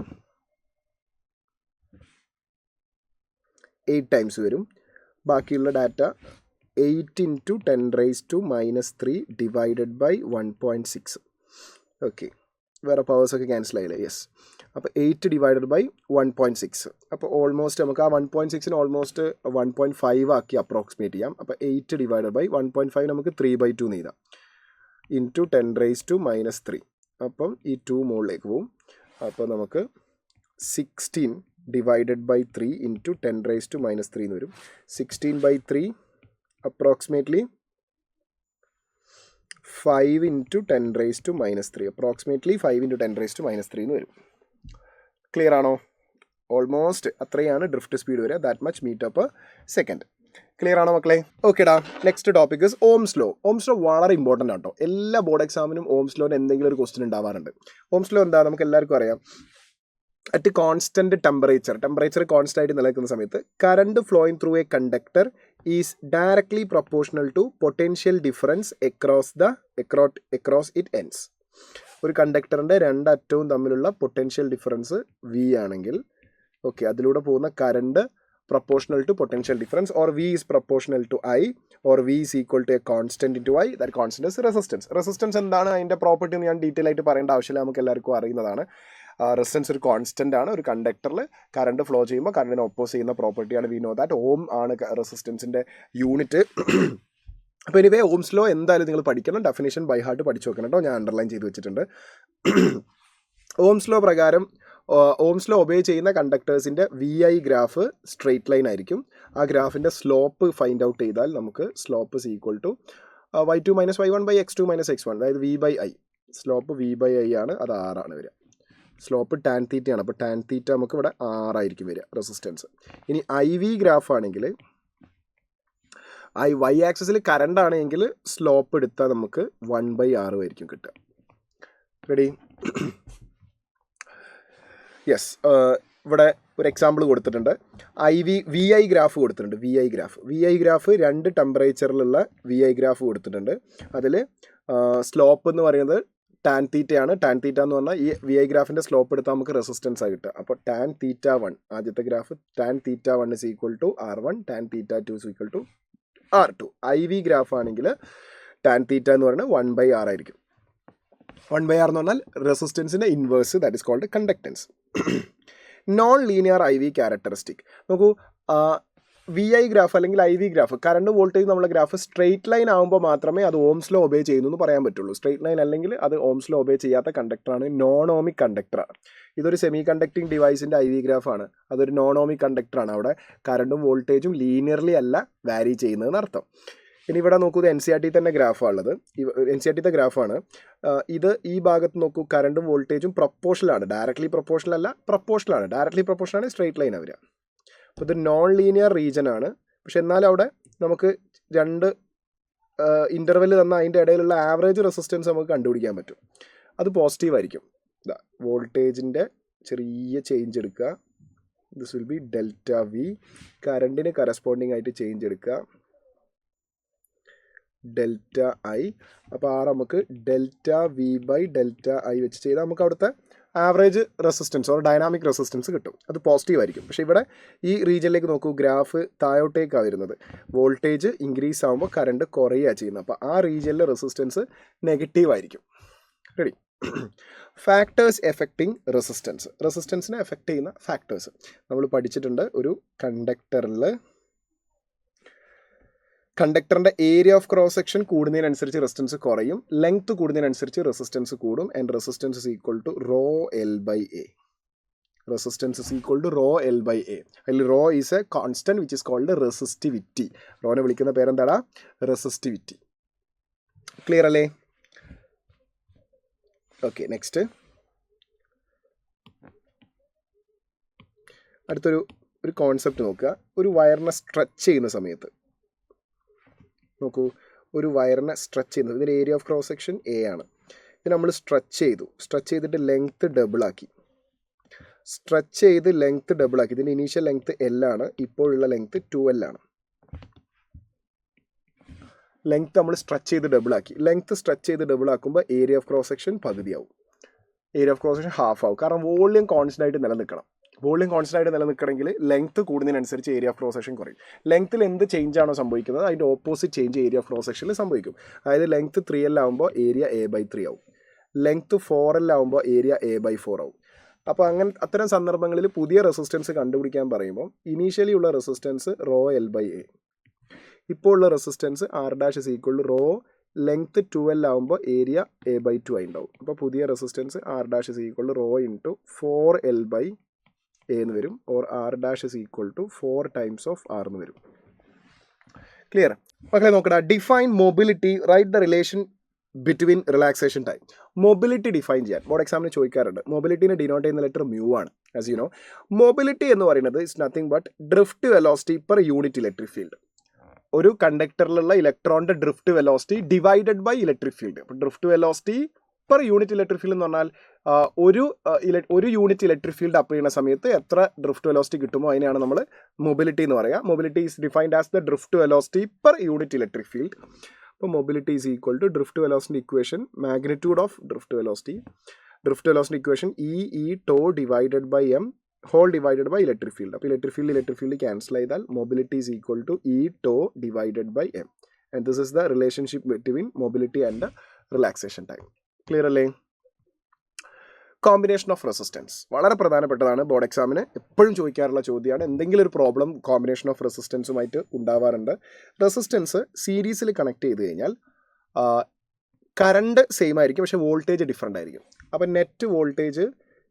8 ടൈംസ് വരും. ബാക്കിയുള്ള data 8 into 10 raised to -3 divided by 1.6. Okay, വേറെ പവേഴ്സൊക്കെ ക്യാൻസൽ ആയില്ലേ? യെസ്. അപ്പോൾ 8 divided by 1.6. അപ്പോൾ ഓൾമോസ്റ്റ് നമുക്ക് ആ 1.6 ഓൾമോസ്റ്റ് 1.5 ആക്കി അപ്രോക്സിമേറ്റ് ചെയ്യാം. അപ്പോൾ 8 divided by 1.5 നമുക്ക് 3/2 എഴുതാം. ഇൻറ്റു 10⁻³ അപ്പം ഈ 2 മുകളിലേക്ക് പോവും. അപ്പോൾ നമുക്ക് 16 ഡിവൈഡഡ് ബൈ 3 ഇൻറ്റു 10⁻³ എന്ന് വരും. 16/3 അപ്രോക്സിമേറ്റ്ലി 5 ഇൻറ്റു 10⁻³ അപ്രോക്സിമേറ്റ്ലി 5 ഇൻറ്റു 10⁻³ എന്ന് വരും. ക്ലിയർ ആണോ? ഓൾമോസ്റ്റ് അത്രയാണ് ഡ്രിഫ്റ്റ് സ്പീഡ് വരെ, that much metre per second. Clear ആണോ മക്കളെ? ഓക്കെടാ. Next topic is Ohm's law. Ohm's law വളരെ ഇമ്പോർട്ടൻ്റ് ആട്ടോ. എല്ലാ ബോർഡ് എക്സാമിനും ഓംസ് ലോന് എന്തെങ്കിലും ഒരു ക്വസ്റ്റ്യൻ ഉണ്ടാവാറുണ്ട്. ഓംസ് ലോ എന്താ നമുക്ക് എല്ലാവർക്കും അറിയാം. അറ്റ് കോൺസ്റ്റന്റ് ടെമ്പറേച്ചർ കോൺസ്റ്റന്റ് ആയിട്ട് നിലനിൽക്കുന്ന സമയത്ത് current flowing through a conductor is directly proportional to potential difference across it ends. ഒരു കണ്ടക്ടറിൻ്റെ രണ്ടറ്റവും തമ്മിലുള്ള പൊട്ടൻഷ്യൽ ഡിഫറൻസ് വി ആണെങ്കിൽ ഓക്കെ, അതിലൂടെ പോകുന്ന current proportional to potential difference, or V is proportional to I, or V is equal to a constant into I. That constant is resistance. Resistance എന്താണ്, അതിൻ്റെ property എന്ന് ഞാൻ ഡീറ്റെയിൽ ആയിട്ട് പറയേണ്ട ആവശ്യമില്ല, നമുക്ക് എല്ലാവർക്കും അറിയുന്നതാണ്. റെസിസ്റ്റൻസ് ഒരു കോൺസ്റ്റന്റ് ആണ്. ഒരു കണ്ടക്ടറിൽ കറണ്ട് ഫ്ലോ ചെയ്യുമ്പോൾ കറണ്ടിനെ ഒപ്പോസ് ചെയ്യുന്ന പ്രോപ്പർട്ടിയാണ്. We know that. ഓം ആണ് റെസിസ്റ്റൻസിൻ്റെ യൂണിറ്റ്. അപ്പോൾ എനിവേ ഓംസ് ലോ എന്തായാലും നിങ്ങൾ പഠിക്കണം. ഡെഫിനേഷൻ ബൈ ഹാർട്ട് പഠിച്ചു വെക്കണം കേട്ടോ, ഞാൻ അണ്ടർലൈൻ ചെയ്ത് വെച്ചിട്ടുണ്ട്. ഓംസ് ലോ പ്രകാരം ഓംസ് ലോ ഒബേ ചെയ്യുന്ന കണ്ടക്ടേഴ്സിൻ്റെ V I graph straight line ആയിരിക്കും. ആ ഗ്രാഫിൻ്റെ സ്ലോപ്പ് ഫൈൻഡ് ഔട്ട് ചെയ്താൽ നമുക്ക് slope is equal to y2 - y1 by x2 - x1, അതായത് V by I. Slope V by I ആണ്, അത് 6 ആണ് വരിക. സ്ലോപ്പ് ടാൻ തീറ്റയാണ്, അപ്പോൾ ടാൻ തീറ്റ നമുക്ക് ഇവിടെ 6 ആയിരിക്കും വരിക റെസിസ്റ്റൻസ്. ഇനി ഐ വി ഗ്രാഫ് ആണെങ്കിൽ വൈ ആക്സിസിൽ കറണ്ട് ആണെങ്കിൽ സ്ലോപ്പ് എടുത്താൽ നമുക്ക് 1/6 ആയിരിക്കും കിട്ടുക. റെഡി? യെസ്. ഇവിടെ ഒരു എക്സാമ്പിൾ കൊടുത്തിട്ടുണ്ട്. വി ഐ ഗ്രാഫ് കൊടുത്തിട്ടുണ്ട്. വി ഐ ഗ്രാഫ് 2 ടെമ്പറേച്ചറിലുള്ള വി ഐ ഗ്രാഫ് കൊടുത്തിട്ടുണ്ട്. അതിൽ സ്ലോപ്പ് എന്ന് പറയുന്നത് ടാൻ തീറ്റയാണ്. ടാൻ തീറ്റ എന്ന് പറഞ്ഞാൽ ഈ വി ഐ ഗ്രാഫിൻ്റെ സ്ലോപ്പ് എടുത്താൽ നമുക്ക് റെസിസ്റ്റൻസ് ആയി കിട്ടുക. അപ്പോൾ ടാൻ തീറ്റ 1 ആദ്യത്തെ graph, tan theta 1 is equal to R1, tan theta 2 is equal to R2. I V graph ആണെങ്കിൽ ടാൻ തീറ്റ എന്ന് പറയുന്നത് 1/6 ആയിരിക്കും. 1/6 എന്ന് പറഞ്ഞാൽ റെസിസ്റ്റൻസിൻ്റെ inverse, that is called conductance. Non linear I V characteristic നോക്കൂ. വി ഐ ഗ്രാഫ് അല്ലെങ്കിൽ I V graph, current voltage നമ്മുടെ ഗ്രാഫ് സ്ട്രെയിറ്റ് ലൈൻ ആകുമ്പോൾ മാത്രമേ അത് ഓംസ് ലോ ഒബേ ചെയ്യുന്നു എന്ന് പറയാൻ പറ്റുള്ളൂ. സ്ട്രെയിറ്റ് ലൈൻ അല്ലെങ്കിൽ അത് ഓംസ് ലോ ഒബേ ചെയ്യാത്ത കണ്ടക്ടറാണ്, നോൺ ഓമിക് കണ്ടക്ടറാണ്. ഇതൊരു സെമി കണ്ടക്ടിങ് ഡിവൈസിൻ്റെ ഐ വി ഗ്രാഫാണ്. അതൊരു നോൺ ഓമിക് കണ്ടക്ടറാണ്. അവിടെ കറണ്ടും വോൾട്ടേജും ലീനിയർലി അല്ല വാരി ചെയ്യുന്നതെന്ന് അർത്ഥം. ഇനി ഇവിടെ നോക്കൂ, ഇത് NCERT തന്നെ ഗ്രാഫാണുള്ളത്. NCERT ഗ്രാഫാണ് ഇത്. ഈ ഭാഗത്ത് നോക്കൂ, കറണ്ടും വോൾട്ടേജും പ്രൊപ്പോർഷനാണ്. ഡയറക്ട്ലി പ്രൊപ്പോർഷണൽ അല്ല, പ്രൊപ്പോർഷനാണ്. ഡയറക്ട്ലി പ്രൊപ്പോർഷനാണ്, സ്ട്രെയിറ്റ് ലൈൻ വരിക. അപ്പോൾ ഇത് നോൺ ലീനിയർ റീജൻ ആണ്. പക്ഷെ എന്നാലും അവിടെ നമുക്ക് 2 ഇൻ്റർവെൽ തന്ന അതിൻ്റെ ഇടയിലുള്ള ആവറേജ് റെസിസ്റ്റൻസ് നമുക്ക് കണ്ടുപിടിക്കാൻ പറ്റും. അത് പോസിറ്റീവ് ആയിരിക്കും. ഇതാ വോൾട്ടേജിൻ്റെ ചെറിയ ചേഞ്ച് എടുക്കുക. This will be delta V. കറണ്ടിന് കറസ്പോണ്ടിങ് ആയിട്ട് ചേഞ്ച് എടുക്കുക, ഡെൽറ്റ ഐ. അപ്പോൾ നമുക്ക് delta V by delta I വെച്ച് ചെയ്താൽ നമുക്ക് അവിടുത്തെ average resistance or dynamic resistance കിട്ടും. അത് പോസിറ്റീവ് ആയിരിക്കും. പക്ഷേ ഇവിടെ ഈ റീജിയനിലേക്ക് നോക്കൂ, ഗ്രാഫ് താഴോട്ടേക്കാണ് വരുന്നത്. വോൾട്ടേജ് ഇൻക്രീസ് ആകുമ്പോൾ കറണ്ട് കുറയുകയാണ് ചെയ്യുന്നത്. അപ്പോൾ ആ റീജിയനിലെ റെസിസ്റ്റൻസ് നെഗറ്റീവ് ആയിരിക്കും. റെഡി? ഫാക്ടേഴ്സ് എഫക്റ്റിംഗ് റെസിസ്റ്റൻസിനെ എഫക്റ്റ് ചെയ്യുന്ന ഫാക്ടേഴ്സ് നമ്മൾ പഠിച്ചിട്ടുണ്ട്. ഒരു കണ്ടക്ടറിൻ്റെ ഏരിയ ഓഫ് ക്രോസ് സെക്ഷൻ കൂടുന്നതിനനുസരിച്ച് റെസിസ്റ്റൻസ് കുറയും, ലെങ്ത് കൂടുന്നതിനനുസരിച്ച് റെസിസ്റ്റൻസ് കൂടും. And resistance is equal to rho L by A. Resistance is equal to rho L by A. അതിൽ rho is a constant which is called resistivity. റോനെ വിളിക്കുന്ന പേരെന്താടാ? Resistivity. Clear അല്ലേ? Okay, next അടുത്തൊരു concept നോക്കുക. ഒരു വയറിനെ stretch ചെയ്യുന്ന സമയത്ത് നോക്കൂ, ഒരു വയറിനെ സ്ട്രെച്ച് ചെയ്യുന്നത്, ഇതിൻ്റെ area of cross section A ആണ്. ഇത് നമ്മൾ സ്ട്രെച്ച് ചെയ്തിട്ട് ലെങ്ത്ത് ഡബിളാക്കി. ഇതിൻ്റെ ഇനീഷ്യൽ ലെങ്ത്ത് L ആണ്, ഇപ്പോഴുള്ള ലെങ്ത്ത് 2L ആണ്. ലെങ്ത്ത് നമ്മൾ സ്ട്രെച്ച് ചെയ്ത് ഡബിളാക്കുമ്പോൾ ഏരിയ ഓഫ് ക്രോസ് സെക്ഷൻ പകുതിയാവും. Area of cross section half ആവും. കാരണം വോളിയം കോൺസ്റ്റൻ്റ് ആയിട്ട് നിലനിൽക്കണം. നിലനിൽക്കണമെങ്കിൽ ലെങ്ത്ത് കൂടുന്നതിനനുസരിച്ച് ഏരിയ ഓഫ് ക്രോസ് സെക്ഷൻ കുറയും. ലെങ്ത്തിൽ എന്ത് ചേഞ്ച് ആണോ സംഭവിക്കുന്നത് അതിൻ്റെ opposite change area of cross സെക്ഷനിൽ സംഭവിക്കും. അതായത് ലെങ്ത്ത് 3L ആകുമ്പോൾ ഏരിയ A/3 ആവും. ലെങ്ത്ത് 4L ആകുമ്പോൾ ഏരിയ A/4 ആവും. അപ്പോൾ അത്തരം സന്ദർഭങ്ങളിൽ പുതിയ റെസിസ്റ്റൻസ് കണ്ടുപിടിക്കാൻ പറയുമ്പോൾ ഇനീഷ്യലി ഉള്ള resistance rho L by A, ഇപ്പോൾ ഉള്ള resistance R' is equal to rho length 12 ആകുമ്പോൾ ഏരിയ A/2 ആയി ഉണ്ടാവും. അപ്പോൾ പുതിയ resistance R dash is equal to rho into 4L/A എന്ന് വരും. Or R dash is equal to 4 times of R എന്ന് വരും. ക്ലിയർ? മക്കളെ നോക്കടാ, define mobility, write the relation between relaxation time. Mobility define ചെയ്യാൻ ബോർഡ് എക്സാമിന് ചോദിക്കാറുണ്ട്. മൊബിലിറ്റിനെ ഡിനോട്ട് ചെയ്യുന്ന ലെറ്റർ മ്യൂ ആണ്. ആസ് യു നോ, മൊബിലിറ്റി എന്ന് പറയുന്നത് is nothing but drift velocity per unit electric field. ഒരു കണ്ടക്ടറിലുള്ള ഇലക്ട്രോണിൻ്റെ drift velocity divided by electric field. അപ്പോൾ drift velocity per unit electric field എന്ന് പറഞ്ഞാൽ ഒരു യൂണിറ്റ് ഇലക്ട്രിക് ഫീൽഡ് അപ്പ് ചെയ്യുന്ന സമയത്ത് എത്ര ഡ്രിഫ്റ്റ് വെലോസിറ്റി കിട്ടുമോ അതിനെയാണ് നമ്മൾ മൊബിലിറ്റി എന്ന് പറയുക. Mobility is defined as the drift velocity per unit electric field. അപ്പോൾ mobility is equal to drift velocity equation, magnitude of drift velocity equation E tau divided by M whole divided by electric field. അപ്പോൾ electric field cancel ചെയ്താൽ mobility is equal to E tau divided by M. And this is the relationship between mobility and relaxation time. Clear അല്ലേ? Combination of resistance വളരെ പ്രധാനപ്പെട്ടതാണ്. Board എക്സാമിന് എപ്പോഴും ചോദിക്കാറുള്ള ചോദ്യമാണ്. എന്തെങ്കിലും ഒരു പ്രോബ്ലം കോമ്പിനേഷൻ ഓഫ് റെസിസ്റ്റൻസുമായിട്ട് ഉണ്ടാവാറുണ്ട്. റെസിസ്റ്റൻസ് സീരീസിൽ കണക്ട് ചെയ്ത് കഴിഞ്ഞാൽ കറണ്ട് സെയിം ആയിരിക്കും, പക്ഷേ വോൾട്ടേജ് ഡിഫറെൻ്റ് ആയിരിക്കും. അപ്പോൾ net voltage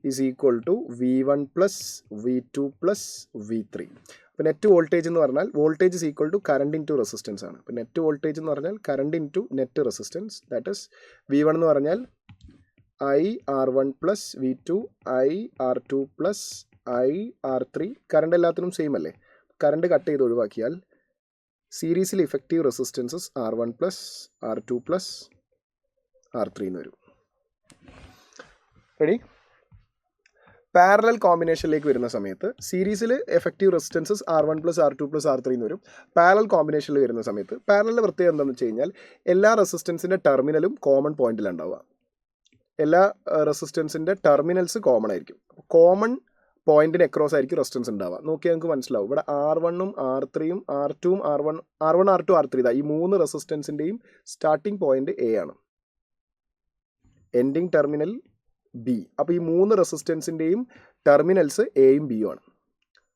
is equal to V1 plus V2 plus V3. അപ്പോൾ നെറ്റ് വോൾട്ടേജ് എന്ന് പറഞ്ഞാൽ voltage is equal to current into resistance ആണ്. അപ്പോൾ നെറ്റ് വോൾട്ടേജ് എന്ന് പറഞ്ഞാൽ current into net resistance, that is V1 എന്ന് പറഞ്ഞാൽ IR1 plus V2 IR2 plus IR3. Current എല്ലാത്തിനും സെയിം അല്ലേ? കറണ്ട് കട്ട് ചെയ്ത് ഒഴിവാക്കിയാൽ സീരീസിൽ effective resistances R1 plus R2 plus R3 എന്ന് വരും. റെഡി? പാരലൽ കോമ്പിനേഷനിലേക്ക് വരുന്ന സമയത്ത് സീരീസിൽ effective resistances R1 plus R2 plus R3 എന്ന് വരും. പാരലൽ കോമ്പിനേഷനിൽ വരുന്ന സമയത്ത് പാരലിൻ്റെ പ്രത്യേകത എന്താണെന്ന് വെച്ച് കഴിഞ്ഞാൽ എല്ലാ റെസിസ്റ്റൻസിൻ്റെ ടെർമിനലും കോമൺ പോയിന്റിലുണ്ടാവുക. എല്ലാ റെസിസ്റ്റൻസിൻ്റെ ടെർമിനൽസ് കോമൺ ആയിരിക്കും. കോമൺ പോയിന്റിന് അക്രോസ് ആയിരിക്കും റെസിസ്റ്റൻസ് ഉണ്ടാവുക. നോക്കിയാൽ നിങ്ങൾക്ക് മനസ്സിലാവും. ഇവിടെ R1ഉം R3യും R2ഉം R1 R2 R3 ഇതാ ഈ മൂന്ന് റെസിസ്റ്റൻസിൻ്റെയും സ്റ്റാർട്ടിംഗ് പോയിന്റ് A ആണ്, എൻഡിങ് ടെർമിനൽ B. അപ്പോൾ ഈ മൂന്ന് റെസിസ്റ്റൻസിൻ്റെയും ടെർമിനൽസ് Aയും Bയും ആണ്.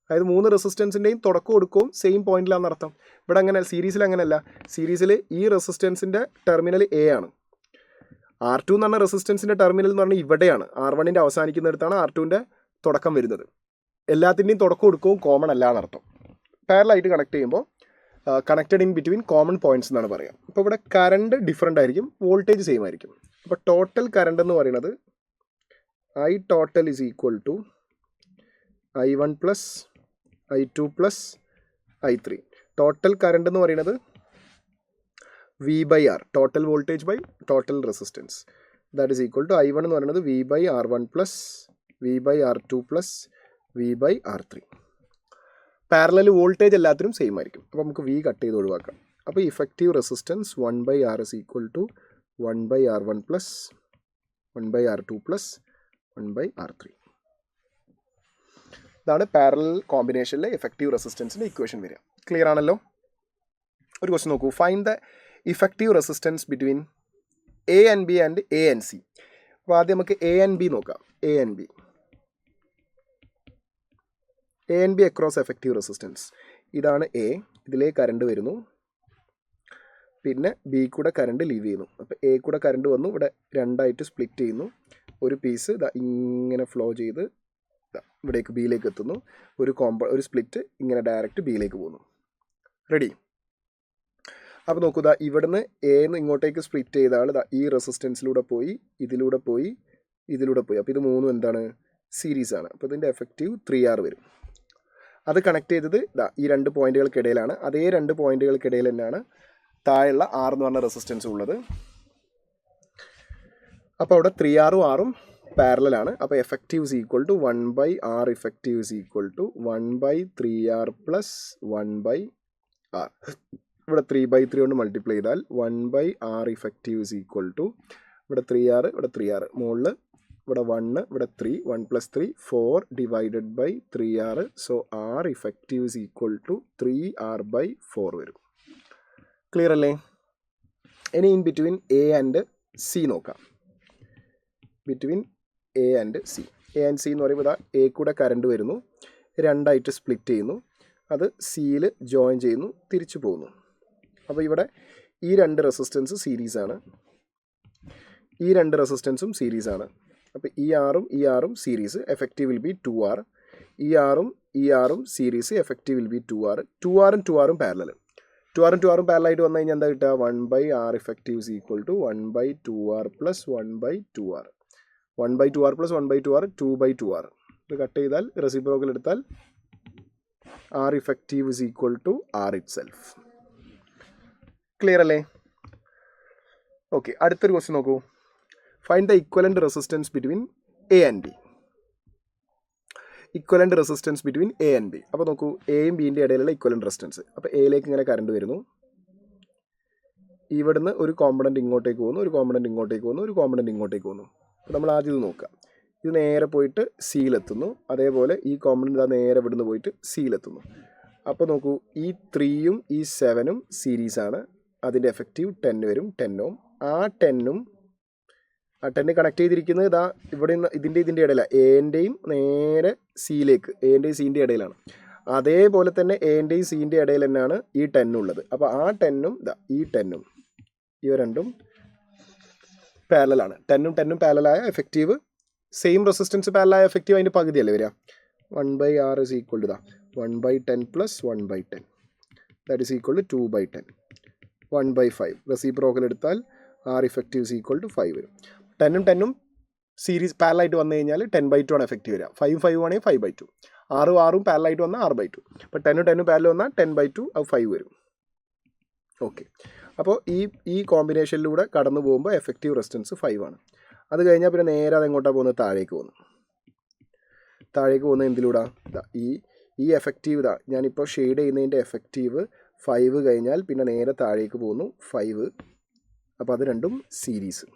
അതായത് മൂന്ന് റെസിസ്റ്റൻസിൻ്റെയും തുടക്കം ഒടുക്കവും സെയിം പോയിന്റിലാണെന്ന് അർത്ഥം. ഇവിടെ അങ്ങനെ സീരീസിൽ അങ്ങനെയല്ല. സീരീസിൽ ഈ റെസിസ്റ്റൻസിൻ്റെ ടെർമിനൽ A ആണ്. R2 എന്ന് പറഞ്ഞ റെസിസ്റ്റൻസിൻ്റെ ടെർമിനൽ എന്ന് പറഞ്ഞാൽ ഇവിടെയാണ്. R1ൻ്റെ അവസാനിക്കുന്നിടത്താണ് R2ൻ്റെ തുടക്കം വരുന്നത്. എല്ലാത്തിൻ്റെയും തുടക്കം ഒടുക്കവും കോമൺ അല്ല എന്നർത്ഥം. പാരലായിട്ട് കണക്ട് ചെയ്യുമ്പോൾ connected in between common points എന്നാണ് പറയുക. അപ്പോൾ ഇവിടെ കറണ്ട് ഡിഫറെൻ്റ് ആയിരിക്കും, വോൾട്ടേജ് സെയിം ആയിരിക്കും. അപ്പോൾ ടോട്ടൽ കറണ്ട് എന്ന് പറയുന്നത് I total is equal to I1 plus I2 plus I3. Total current എന്ന് പറയുന്നത് V by R, total voltage by total resistance, that is equal to I1 എന്ന് പറയുന്നത് V by R1 plus V by R2 plus V by R3. Parallel voltage എല്ലാത്തിനും same ആയിരിക്കും. അപ്പോൾ നമുക്ക് V cut ചെയ്ത് ഒഴിവാക്കാം. അപ്പോൾ effective resistance 1 by R is equal to 1 by R1 plus 1 by R2 plus 1 by R3. ഇതാണ് parallel കോമ്പിനേഷനിലെ effective റെസിസ്റ്റൻസിൻ്റെ equation വരിക. Clear ആണല്ലോ? ഒരു ക്വസ്റ്റ്യൻ നോക്കൂ. Find the effective resistance between A and B and A and C. അപ്പോൾ ആദ്യം നമുക്ക് A and B നോക്കാം. A and B across effective resistance. ഇതാണ് A, ഇതിലേ കറണ്ട് വരുന്നു, പിന്നെ B കൂടെ കറണ്ട് ലീവ് ചെയ്യുന്നു. അപ്പോൾ A കൂടെ കറണ്ട് വന്നു, ഇവിടെ രണ്ടായിട്ട് സ്പ്ലിറ്റ് ചെയ്യുന്നു. ഒരു പീസ് ഇങ്ങനെ ഫ്ലോ ചെയ്ത് ഇവിടേക്ക് ബിയിലേക്ക് എത്തുന്നു. ഒരു സ്പ്ലിറ്റ് ഇങ്ങനെ ഡയറക്റ്റ് ബിയിലേക്ക് പോകുന്നു. റെഡി? അപ്പോൾ നോക്കൂ, ഇവിടുന്ന് എന്ന് ഇങ്ങോട്ടേക്ക് സ്പ്ലിറ്റ് ചെയ്ത ആൾ ഈ റെസിസ്റ്റൻസിലൂടെ പോയി, ഇതിലൂടെ പോയി, ഇതിലൂടെ പോയി. അപ്പോൾ ഇത് മൂന്നും എന്താണ്? സീരീസ് ആണ്. അപ്പോൾ ഇതിൻ്റെ എഫക്റ്റീവ് 3R വരും. അത് കണക്ട് ചെയ്തത് ഈ രണ്ട് പോയിന്റുകൾക്കിടയിലാണ്. അതേ രണ്ട് പോയിന്റുകൾക്കിടയിൽ തന്നെയാണ് താഴെയുള്ള R എന്ന് പറഞ്ഞ റെസിസ്റ്റൻസ് ഉള്ളത്. അപ്പോൾ അവിടെ 3Rഉം Rഉം പാരലലാണ്. അപ്പോൾ effective is equal to 1 by R effective is equal to 1 by 3R plus 1 by R. ഇവിടെ 3/3 കൊണ്ട് മൾട്ടിപ്ലൈ ചെയ്താൽ 1 by R effective is equal to ഇവിടെ 3R, ഇവിടെ 3R, മുകളിൽ ഇവിടെ 1, ഇവിടെ 3, 1 plus 3 4 divided by 3R. So R effective is equal to 3R/4 വരും. Clear അല്ലേ? ഇനി in between A and C നോക്കാം. Between A and C. A and C എന്ന് പറയുമ്പോൾ A കൂടെ കറണ്ട് വരുന്നു, രണ്ടായിട്ട് സ്പ്ലിറ്റ് ചെയ്യുന്നു, അത് സിയിൽ ജോയിൻ ചെയ്യുന്നു, തിരിച്ചു പോകുന്നു. അപ്പോൾ ഇവിടെ ഈ രണ്ട് റെസിസ്റ്റൻസ് സീരീസാണ്, ഈ രണ്ട് റെസിസ്റ്റൻസും സീരീസാണ്. അപ്പോൾ ഈ ആറും series, effective will be 2R. ഈ ആറും series, effective will be 2R. 2R parallel. 2R പാരലായിട്ട് വന്നു കഴിഞ്ഞാൽ എന്താ കിട്ടുക? 1/R effective is equal to 1/2R plus 1/2R. 1/2R plus 1/2R 2/2R. ഇത് കട്ട് ചെയ്താൽ റെസിപ്രോക്കൽ എടുത്താൽ R effective is equal to R itself. Clear അല്ലേ? ഓക്കെ, അടുത്തൊരു ക്വസ്റ്റ്യൻ നോക്കൂ. Find the equivalent resistance between A and B. Equivalent resistance between A and B. അപ്പോൾ നോക്കൂ, എയും ബിൻ്റെ ഇടയിലുള്ള ഇക്വലന്റ് റെസിസ്റ്റൻസ്. അപ്പോൾ എയിലേക്ക് ഇങ്ങനെ കറണ്ട് വരുന്നു, ഇവിടുന്ന് ഒരു കോമ്പണൻറ്റ് ഇങ്ങോട്ടേക്ക് പോകുന്നു, ഒരു കോമ്പണൻറ്റ് ഇങ്ങോട്ടേക്ക് പോകുന്നു, ഒരു കോമ്പണൻറ്റ് ഇങ്ങോട്ടേക്ക് പോകുന്നു. അപ്പോൾ നമ്മൾ ആദ്യം ഇത് നോക്കാം. ഇത് നേരെ പോയിട്ട് സിയിലെത്തുന്നു, അതേപോലെ ഈ കോമ്പണൻറ്റ് നേരെ ഇവിടുന്ന് പോയിട്ട് സിയിലെത്തുന്നു. അപ്പോൾ നോക്കൂ, ഈ 3ഉം ഈ 7ഉം സീരീസാണ്. അതിൻ്റെ എഫക്റ്റീവ് 10 വരും, 10 Ohm. ആ 10 കണക്ട് ചെയ്തിരിക്കുന്നത് ഇതാ ഇവിടെ നിന്ന് ഇതിൻ്റെ ഇടയിലാണ്, എൻ്റെയും നേരെ സിയിലേക്ക്, എൻ്റെയും സീൻ്റെ ഇടയിലാണ്. അതേപോലെ തന്നെ എൻ്റെയും സീൻ്റെ ഇടയിൽ തന്നെയാണ് ഈ 10 ഉള്ളത്. അപ്പോൾ ആ 10ഉം ഈ 10ഉം ഇവ രണ്ടും പാരലാണ്. 10ഉം പാരലായ എഫക്റ്റീവ്, സെയിം റെസിസ്റ്റൻസ് പാരലായ എഫക്റ്റീവ് അതിൻ്റെ പകുതിയല്ലേ വരിക. 1/R is equal to 1/10 plus 1/10. That is equal to 2/10. 1/5. Reciprocal എടുത്താൽ R effective is equal to 5 വരും. 10ഉം സീരീസ് പാരലായിട്ട് വന്നു കഴിഞ്ഞാൽ 10/2 ആണ് എഫക്റ്റീവ് വരിക. 5 ആണെങ്കിൽ 5/2. 6ഉം പാരലായിട്ട് വന്നാൽ 6/2. അപ്പോൾ 10ഉം പാരൽ വന്നാൽ 10/2, അത് 5 വരും. ഓക്കെ, അപ്പോൾ ഈ കോമ്പിനേഷനിലൂടെ കടന്നു പോകുമ്പോൾ എഫക്റ്റീവ് റെസിസ്റ്റൻസ് 5 ആണ്. അത് കഴിഞ്ഞാൽ പിന്നെ നേരെ അതെങ്ങോട്ടാണ് പോകുന്നത്? താഴേക്ക് പോകുന്നത് എന്തിലൂടെ? ഈ എഫക്റ്റീവ് ഞാനിപ്പോൾ ഷെയ്ഡ് ചെയ്യുന്നതിൻ്റെ എഫക്റ്റീവ് 5 കഴിഞ്ഞാൽ പിന്നെ നേരെ താഴേക്ക് പോകുന്നു 5. അപ്പോൾ അത് രണ്ടും സീരീസ്.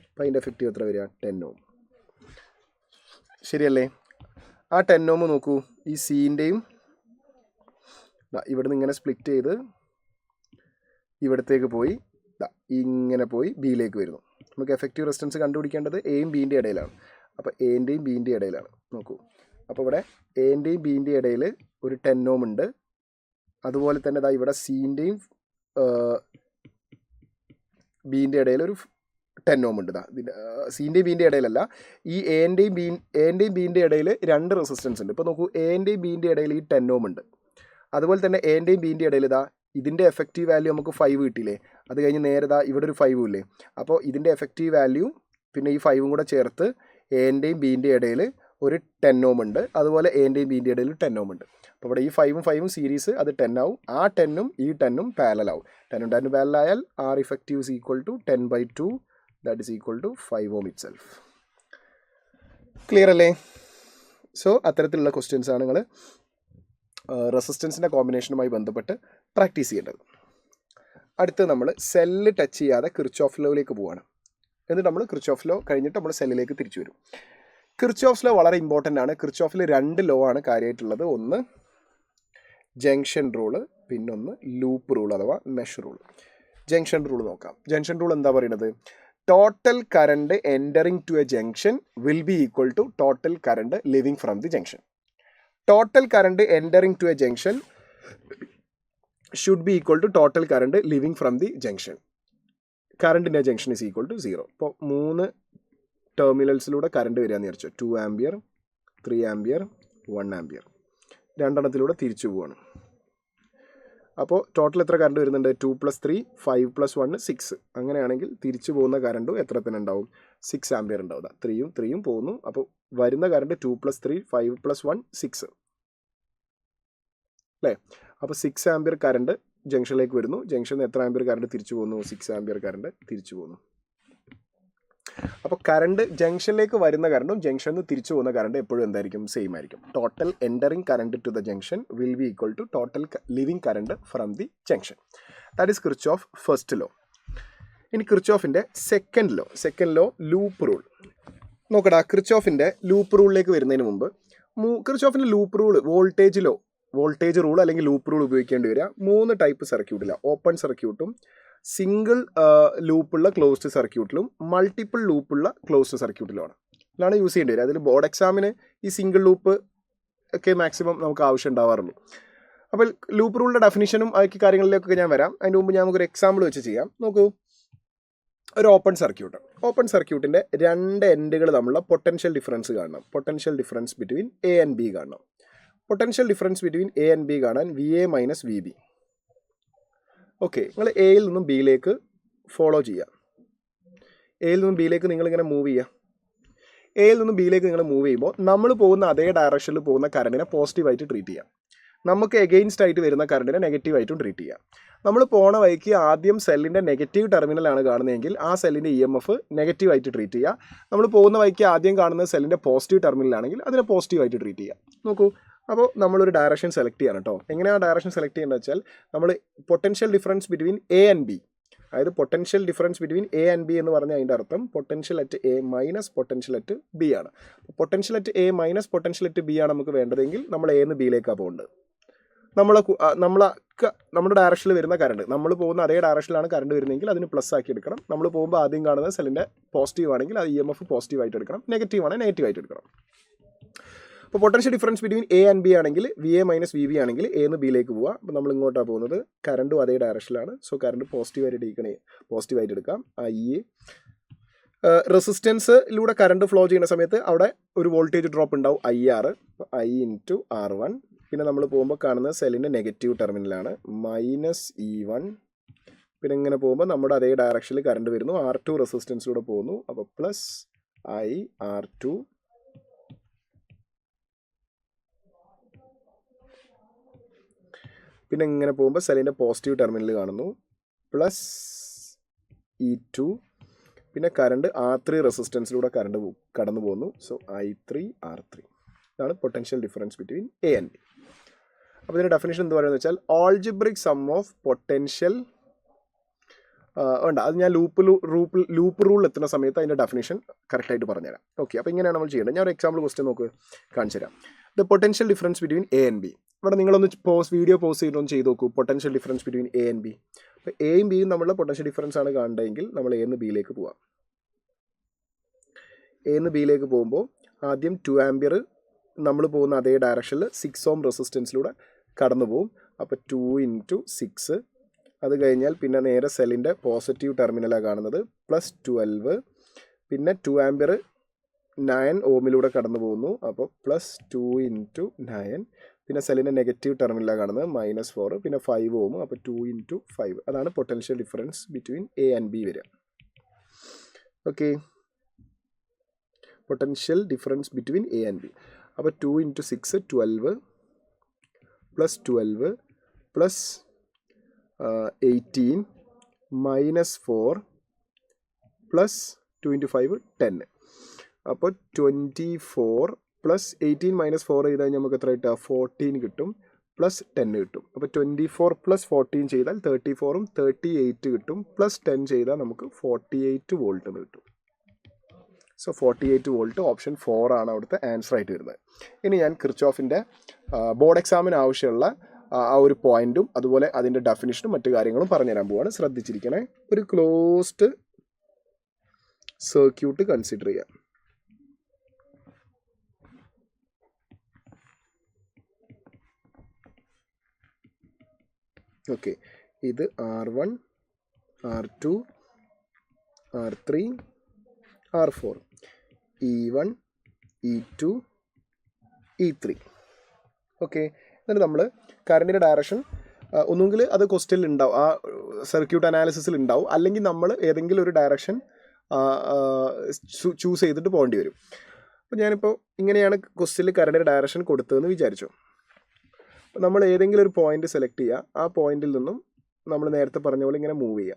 അപ്പോൾ അതിൻ്റെ എഫക്റ്റീവ് എത്ര വരിക? 10 Ohm. ശരിയല്ലേ? ആ 10 Ohm നോക്കൂ, ഈ സീൻ്റെയും ഇവിടുന്ന് ഇങ്ങനെ സ്പ്ലിറ്റ് ചെയ്ത് ഇവിടത്തേക്ക് പോയി ഇങ്ങനെ പോയി ബിയിലേക്ക് വരുന്നു. നമുക്ക് എഫക്റ്റീവ് റെസിസ്റ്റൻസ് കണ്ടുപിടിക്കേണ്ടത് എയും ബിൻ്റെ ഇടയിലാണ്. അപ്പോൾ എൻ്റെയും ബിൻ്റെ ഇടയിലാണ്. നോക്കൂ, അപ്പോൾ ഇവിടെ എൻ്റെയും ബിൻ്റെ ഇടയിൽ ഒരു 10 Ohm ഉണ്ട്. അതുപോലെ തന്നെ ഇവിടെ സീൻ്റെയും ബിൻ്റെ ഇടയിൽ ഒരു 10 Ohm ഉണ്ട്. സീൻ്റെയും ബിൻ്റെ ഇടയിലല്ല, ഈ എൻ്റെയും ബിൻ്റെ ഇടയിൽ രണ്ട് റെസിസ്റ്റൻസ് ഉണ്ട്. ഇപ്പോൾ നോക്കൂ, എൻ്റെയും ബിൻ്റെ ഇടയിൽ ഈ 10 Ohm ഉണ്ട്. അതുപോലെ തന്നെ എൻ്റെയും ബിൻ്റെ ഇടയിൽ ഇതിൻ്റെ എഫക്റ്റീവ് വാല്യൂ നമുക്ക് 5 കിട്ടിയില്ലേ. അത് കഴിഞ്ഞ് നേരെ ഇവിടെ ഒരു 5 ഇല്ലേ. അപ്പോൾ ഇതിൻ്റെ എഫക്റ്റീവ് വാല്യൂ പിന്നെ ഈ 5ഉം കൂടെ ചേർത്ത് എൻ്റെയും ബിൻ്റെ ഇടയിൽ ഒരു 10 Ohm ഉണ്ട്. അതുപോലെ എൻ്റെയും ബിൻ്റെ ഇടയിൽ 10 Ohm ഉണ്ട്. അപ്പോൾ ഇവിടെ ഈ 5ഉം സീരീസ്, അത് 10 ആവും. ആ 10ഉം ഈ 10ഉം പാരലാവും. 10ഉം പാരലായാൽ R effective is equal to 10/2. That is equal to 5 Ohm itself. Clear അല്ലേ? സോ അത്തരത്തിലുള്ള ക്വസ്റ്റ്യൻസാണ് നിങ്ങൾ റെസിസ്റ്റൻസിൻ്റെ കോമ്പിനേഷനുമായി ബന്ധപ്പെട്ട് പ്രാക്ടീസ് ചെയ്യേണ്ടത്. അടുത്ത് നമ്മൾ സെല്ല് ടച്ച് ചെയ്യാതെ കിർച്ചോഫ് ലോയിലേക്ക് പോവുകയാണ്. എന്നിട്ട് നമ്മൾ കിർച്ചോഫ് ലോ കഴിഞ്ഞിട്ട് നമ്മൾ സെല്ലിലേക്ക് തിരിച്ചു വരും. കിർച്ചോഫ് ലോ വളരെ ഇമ്പോർട്ടൻ്റ് ആണ്. കിർച്ചോഫിൽ 2 ലോ ആണ് കാര്യമായിട്ടുള്ളത്. ഒന്ന് ജംഗ്ഷൻ റൂള്, പിന്നൊന്ന് ലൂപ്പ് റൂൾ അഥവാ മെഷ് റൂൾ. ജംഗ്ഷൻ റൂൾ നോക്കാം. ജംഗ്ഷൻ റൂൾ എന്താ പറയുന്നത്? Total current entering to a junction will be equal to total current leaving from the junction. Total current entering to a junction should be equal to total current leaving from the junction. Current in a junction is equal to 0. ഇപ്പോൾ 3 ടെർമിനൽസിലൂടെ current വരികയെന്ന് വിചാരിച്ചു. 2 ampere, 3 ampere, 1 ampere. രണ്ടെണ്ണത്തിലൂടെ തിരിച്ചു പോവാണ്. അപ്പോൾ total എത്ര current വരുന്നുണ്ട്? 2 + 3 5 + 1 6. അങ്ങനെയാണെങ്കിൽ തിരിച്ചു പോകുന്ന കറണ്ടും എത്ര തന്നെ ഉണ്ടാവും? 6 ആംപിയർ ഉണ്ടാവും. 3ഉം പോകുന്നു. അപ്പോൾ വരുന്ന കറണ്ട് 2 + 3 5 + 1 6 അല്ലേ? അപ്പോൾ 6 ആംപിയർ കറണ്ട് ജംഗ്ഷനിലേക്ക് വരുന്നു. ജംഗ്ഷനിൽ എത്ര ആംപിയർ കറണ്ട് തിരിച്ചു പോകുന്നു? 6 ആംപിയർ കറണ്ട് തിരിച്ചു പോകുന്നു. അപ്പോൾ കറണ്ട് ജംഗ്ഷനിലേക്ക് വരുന്ന കറണ്ടും ജംഗ്ഷനിൽ നിന്ന് തിരിച്ചു പോകുന്ന കറണ്ട് എപ്പോഴും എന്തായിരിക്കും? സെയിം ആയിരിക്കും. Total entering current to the junction will be equal to total leaving current from the junction. That is Kirchhoff first law. ഇനി കിർച്ചോഫിൻ്റെ സെക്കൻഡ് ലോ ലൂപ്പ് റൂൾ നോക്കടാ. കിർച്ചോഫിൻ്റെ ലൂപ്പ് റൂളിലേക്ക് വരുന്നതിന് മുമ്പ് കിർച്ചോഫിൻ്റെ ലൂപ്പ് റൂൾ വോൾട്ടേജ് റൂൾ അല്ലെങ്കിൽ ലൂപ്പ് റൂൾ ഉപയോഗിക്കേണ്ടി വരിക 3 ടൈപ്പ് സർക്യൂട്ടിലാണ്. ഓപ്പൺ സർക്യൂട്ടും, സിംഗിൾ ലൂപ്പുള്ള ക്ലോസ്ഡ് സർക്യൂട്ടിലും, മൾട്ടിപ്പിൾ ലൂപ്പുള്ള ക്ലോസ്ഡ് സർക്യൂട്ടിലുമാണ് ഇതിലാണ് യൂസ് ചെയ്യേണ്ടി വരിക. അതിൽ ബോർഡ് എക്സാമിന് ഈ സിംഗിൾ ലൂപ്പ് ഒക്കെ മാക്സിമം നമുക്ക് ആവശ്യം ഉണ്ടാവാറുള്ളൂ. അപ്പോൾ ലൂപ്പ് റൂളിൻ്റെ ഡെഫിനിഷനും ബാക്കി കാര്യങ്ങളിലേക്കൊക്കെ ഞാൻ വരാം. അതിന് മുമ്പ് ഞാൻ നമുക്കൊരു എക്സാമ്പിൾ വെച്ച് ചെയ്യാം. നോക്കൂ, ഒരു ഓപ്പൺ സർക്യൂട്ടിൻ്റെ രണ്ട് എൻഡുകൾ തമ്മിലുള്ള പൊട്ടൻഷ്യൽ ഡിഫറൻസ് കാണണം. Potential difference between A and B കാണണം. Potential difference between A and B കാണാൻ V A minus V B. Okay, നിങ്ങൾ എയിൽ നിന്നും ബിയിലേക്ക് ഫോളോ ചെയ്യുക. എയിൽ നിന്നും ബിയിലേക്ക് നിങ്ങളിങ്ങനെ മൂവ് ചെയ്യുക. എയിൽ നിന്നും ബിയിലേക്ക് നിങ്ങൾ മൂവ് ചെയ്യുമ്പോൾ നമ്മൾ പോകുന്ന അതേ ഡയറക്ഷനിൽ പോകുന്ന കറണ്ടിനെ പോസിറ്റീവായിട്ട് ട്രീറ്റ് ചെയ്യാം. നമുക്ക് എഗെയിൻസ്റ്റ് ആയിട്ട് വരുന്ന കറണ്ടിനെ നെഗറ്റീവായിട്ടും ട്രീറ്റ് ചെയ്യാം. നമ്മൾ പോണ വഴിക്ക് ആദ്യം സെല്ലിൻ്റെ നെഗറ്റീവ് ടെർമിനലാണ് കാണുന്നതെങ്കിൽ ആ സെല്ലിൻ്റെ EMF നെഗറ്റീവായിട്ട് ട്രീറ്റ് ചെയ്യുക. നമ്മൾ പോകുന്ന വഴിക്ക് ആദ്യം കാണുന്നത് സെല്ലിൻ്റെ പോസിറ്റീവ് ടെർമിനലാണെങ്കിൽ അതിനെ പോസിറ്റീവായിട്ട് ട്രീറ്റ് ചെയ്യുക. നോക്കൂ, അപ്പോൾ നമ്മളൊരു ഡയറക്ഷൻ സെലക്ട് ചെയ്യണം കേട്ടോ. എങ്ങനെയാണ് ഡയറക്ഷൻ സെലക്ട് ചെയ്യേണ്ടത് വെച്ചാൽ, നമ്മൾ potential difference between A and B, അതായത് potential difference between A and B എന്ന് പറഞ്ഞാൽ അതിൻ്റെ അർത്ഥം potential at A minus potential at B ആണ്. Potential at A minus potential at B ആണ് നമുക്ക് വേണ്ടതെങ്കിൽ നമ്മൾ എ നിന്ന് ബിയിലേക്കാണ് പോകേണ്ടത്. നമ്മുടെ ഡയറക്ഷനിൽ വരുന്ന കറണ്ട്, നമ്മൾ പോകുന്ന അതേ ഡയറക്ഷനിലാണ് കറണ്ട് വരുന്നതെങ്കിൽ അതിന് പ്ലസ് ആക്കി എടുക്കണം. നമ്മൾ പോകുമ്പോൾ ആദ്യം കാണുന്നത് സെല്ലിൻ്റെ പോസിറ്റീവ് ആണെങ്കിൽ അത് EMF പോസിറ്റീവായിട്ട് എടുക്കണം, നെഗറ്റീവ് ആണെങ്കിൽ നെഗറ്റീവായിട്ട് എടുക്കണം. അപ്പോൾ potential difference between A and B ആണെങ്കിൽ V A minus V B ആണെങ്കിൽ എ നിന്ന് ബിയിലേക്ക് പോവുക. അപ്പോൾ നമ്മൾ ഇങ്ങോട്ടാണ് പോകുന്നത്, കറണ്ടും അതേ ഡയറക്ഷനിലാണ്. സോ കറണ്ട് പോസിറ്റീവായിട്ട് എടുക്കാം. റെസിസ്റ്റൻസിലൂടെ കറണ്ട് ഫ്ലോ ചെയ്യുന്ന സമയത്ത് അവിടെ ഒരു വോൾട്ടേജ് ഡ്രോപ്പ് ഉണ്ടാവും, IR. I into R1. പിന്നെ നമ്മൾ പോകുമ്പോൾ കാണുന്നത് സെല്ലിൻ്റെ നെഗറ്റീവ് ടെർമിനലാണ്, മൈനസ് E1. പിന്നെ ഇങ്ങനെ പോകുമ്പോൾ നമ്മുടെ അതേ ഡയറക്ഷനിൽ കറണ്ട് വരുന്നു, R2 റെസിസ്റ്റൻസിലൂടെ പോകുന്നു. അപ്പോൾ പ്ലസ് IR2. പിന്നെ ഇങ്ങനെ പോകുമ്പോൾ സെല്ലിൻ്റെ പോസിറ്റീവ് ടെർമിനൽ കാണുന്നു, പ്ലസ് E2. പിന്നെ കറണ്ട് R3 റെസിസ്റ്റൻസിലൂടെ കറണ്ട് കടന്നു പോകുന്നു. So I3 R3. ഇതാണ് potential difference between A and B. അപ്പോൾ ഇതിൻ്റെ ഡെഫിനേഷൻ എന്ത് പറയുന്നത് വെച്ചാൽ, ആൾജിബ്രിക് സം ഓഫ് പൊട്ടൻഷ്യൽ ഉണ്ട്. അത് ഞാൻ ലൂപ്പ് റൂളിൽ എത്തുന്ന സമയത്ത് അതിൻ്റെ ഡെഫിനേഷൻ കറക്റ്റായിട്ട് പറഞ്ഞുതരാം. ഓക്കെ, അപ്പോൾ ഇങ്ങനെയാണ് നമ്മൾ ചെയ്യേണ്ടത്. ഞാൻ ഒരു എക്സാമ്പിൾ ക്വസ്റ്റ്യൻ കാണിച്ചു തരാം. The potential difference between A and B. ഇവിടെ നിങ്ങളൊന്ന് വീഡിയോ പോസ് ചെയ്തൊന്ന് ചെയ്ത് നോക്കൂ. Potential difference between A and B. അപ്പോൾ എയും ബിയും നമ്മളുടെ പൊട്ടൻഷ്യൽ ഡിഫറൻസ് ആണ് കാണേണ്ടതെങ്കിൽ നമ്മൾ എ നിന്ന് ബിയിലേക്ക് പോവാം. എ നിന്ന് ബിയിലേക്ക് പോകുമ്പോൾ ആദ്യം 2 ആംപിയർ നമ്മൾ പോകുന്ന അതേ ഡയറക്ഷനിൽ 6 ഓം റെസിസ്റ്റൻസിലൂടെ കടന്നു പോകും. അപ്പോൾ 2 ഇൻറ്റു 6. അത് കഴിഞ്ഞാൽ പിന്നെ നേരെ സെല്ലിൻ്റെ പോസിറ്റീവ് ടെർമിനലാണ് കാണുന്നത്, പ്ലസ് 12. പിന്നെ 2 ആംപിയർ 9 ഓമിലൂടെ കടന്നു പോകുന്നു. അപ്പോൾ പ്ലസ് 2 ഇൻറ്റു 9. പിന്നെ സെല്ലിൻ്റെ നെഗറ്റീവ് ടെർമിനലാണ് കാണുന്നത്, മൈനസ് 4. പിന്നെ 5 ഓം. അപ്പോൾ 2 ഇൻറ്റു 5. അതാണ് potential difference between A and B വരിക. Okay, potential difference between A and B. അപ്പോൾ 2 into 6 12, plus 12 plus 18 minus 4 plus 2 into 5 10. അപ്പോൾ 24 പ്ലസ് 18 മൈനസ് 4 ചെയ്താൽ നമുക്ക് എത്ര കിട്ടുക? 14 കിട്ടും, പ്ലസ് 10 കിട്ടും. അപ്പോൾ 24 പ്ലസ് 14 ചെയ്താൽ 34ഉം 38 കിട്ടും, പ്ലസ് 10 ചെയ്താൽ നമുക്ക് 48 വോൾട്ട് എന്ന് കിട്ടും. സോ 48 വോൾട്ട് ഓപ്ഷൻ 4 ആണ് അവിടുത്തെ ആൻസർ ആയിട്ട് വരുന്നത്. ഇനി ഞാൻ കിർച്ചോഫിൻ്റെ ബോർഡ് എക്സാമിന് ആവശ്യമുള്ള ആ ഒരു പോയിന്റും അതുപോലെ അതിൻ്റെ ഡെഫിനിഷനും മറ്റു കാര്യങ്ങളും പറഞ്ഞുതരാൻ പോവാണ്. ശ്രദ്ധിച്ചിരിക്കണേ. ഒരു ക്ലോസ്ഡ് സർക്യൂട്ട് കൺസിഡർ ചെയ്യാം. ഓക്കെ, ഇത് R1, R2, R3, R4, E1, E2, E3. Okay, എന്നിട്ട് നമ്മൾ കറണ്ടിൻ്റെ ഡയറക്ഷൻ ഒന്നുകിൽ അത് ക്വസ്റ്റ്യനിൽ ഉണ്ടാവും, ആ സർക്യൂട്ട് അനാലിസിസിൽ ഉണ്ടാവും, അല്ലെങ്കിൽ നമ്മൾ ഏതെങ്കിലും ഒരു ഡയറക്ഷൻ ചൂസ് ചെയ്തിട്ട് പോകേണ്ടി വരും. അപ്പോൾ ഞാനിപ്പോൾ ഇങ്ങനെയാണ് ക്വസ്റ്റ്യനിൽ കറണ്ടിൻ്റെ ഡയറക്ഷൻ കൊടുത്തതെന്ന് വിചാരിച്ചു. നമ്മൾ ഏതെങ്കിലും ഒരു പോയിന്റ് സെലക്ട് ചെയ്യുക. ആ പോയിന്റിൽ നിന്നും നമ്മൾ നേരത്തെ പറഞ്ഞ പോലെ ഇങ്ങനെ മൂവ് ചെയ്യുക.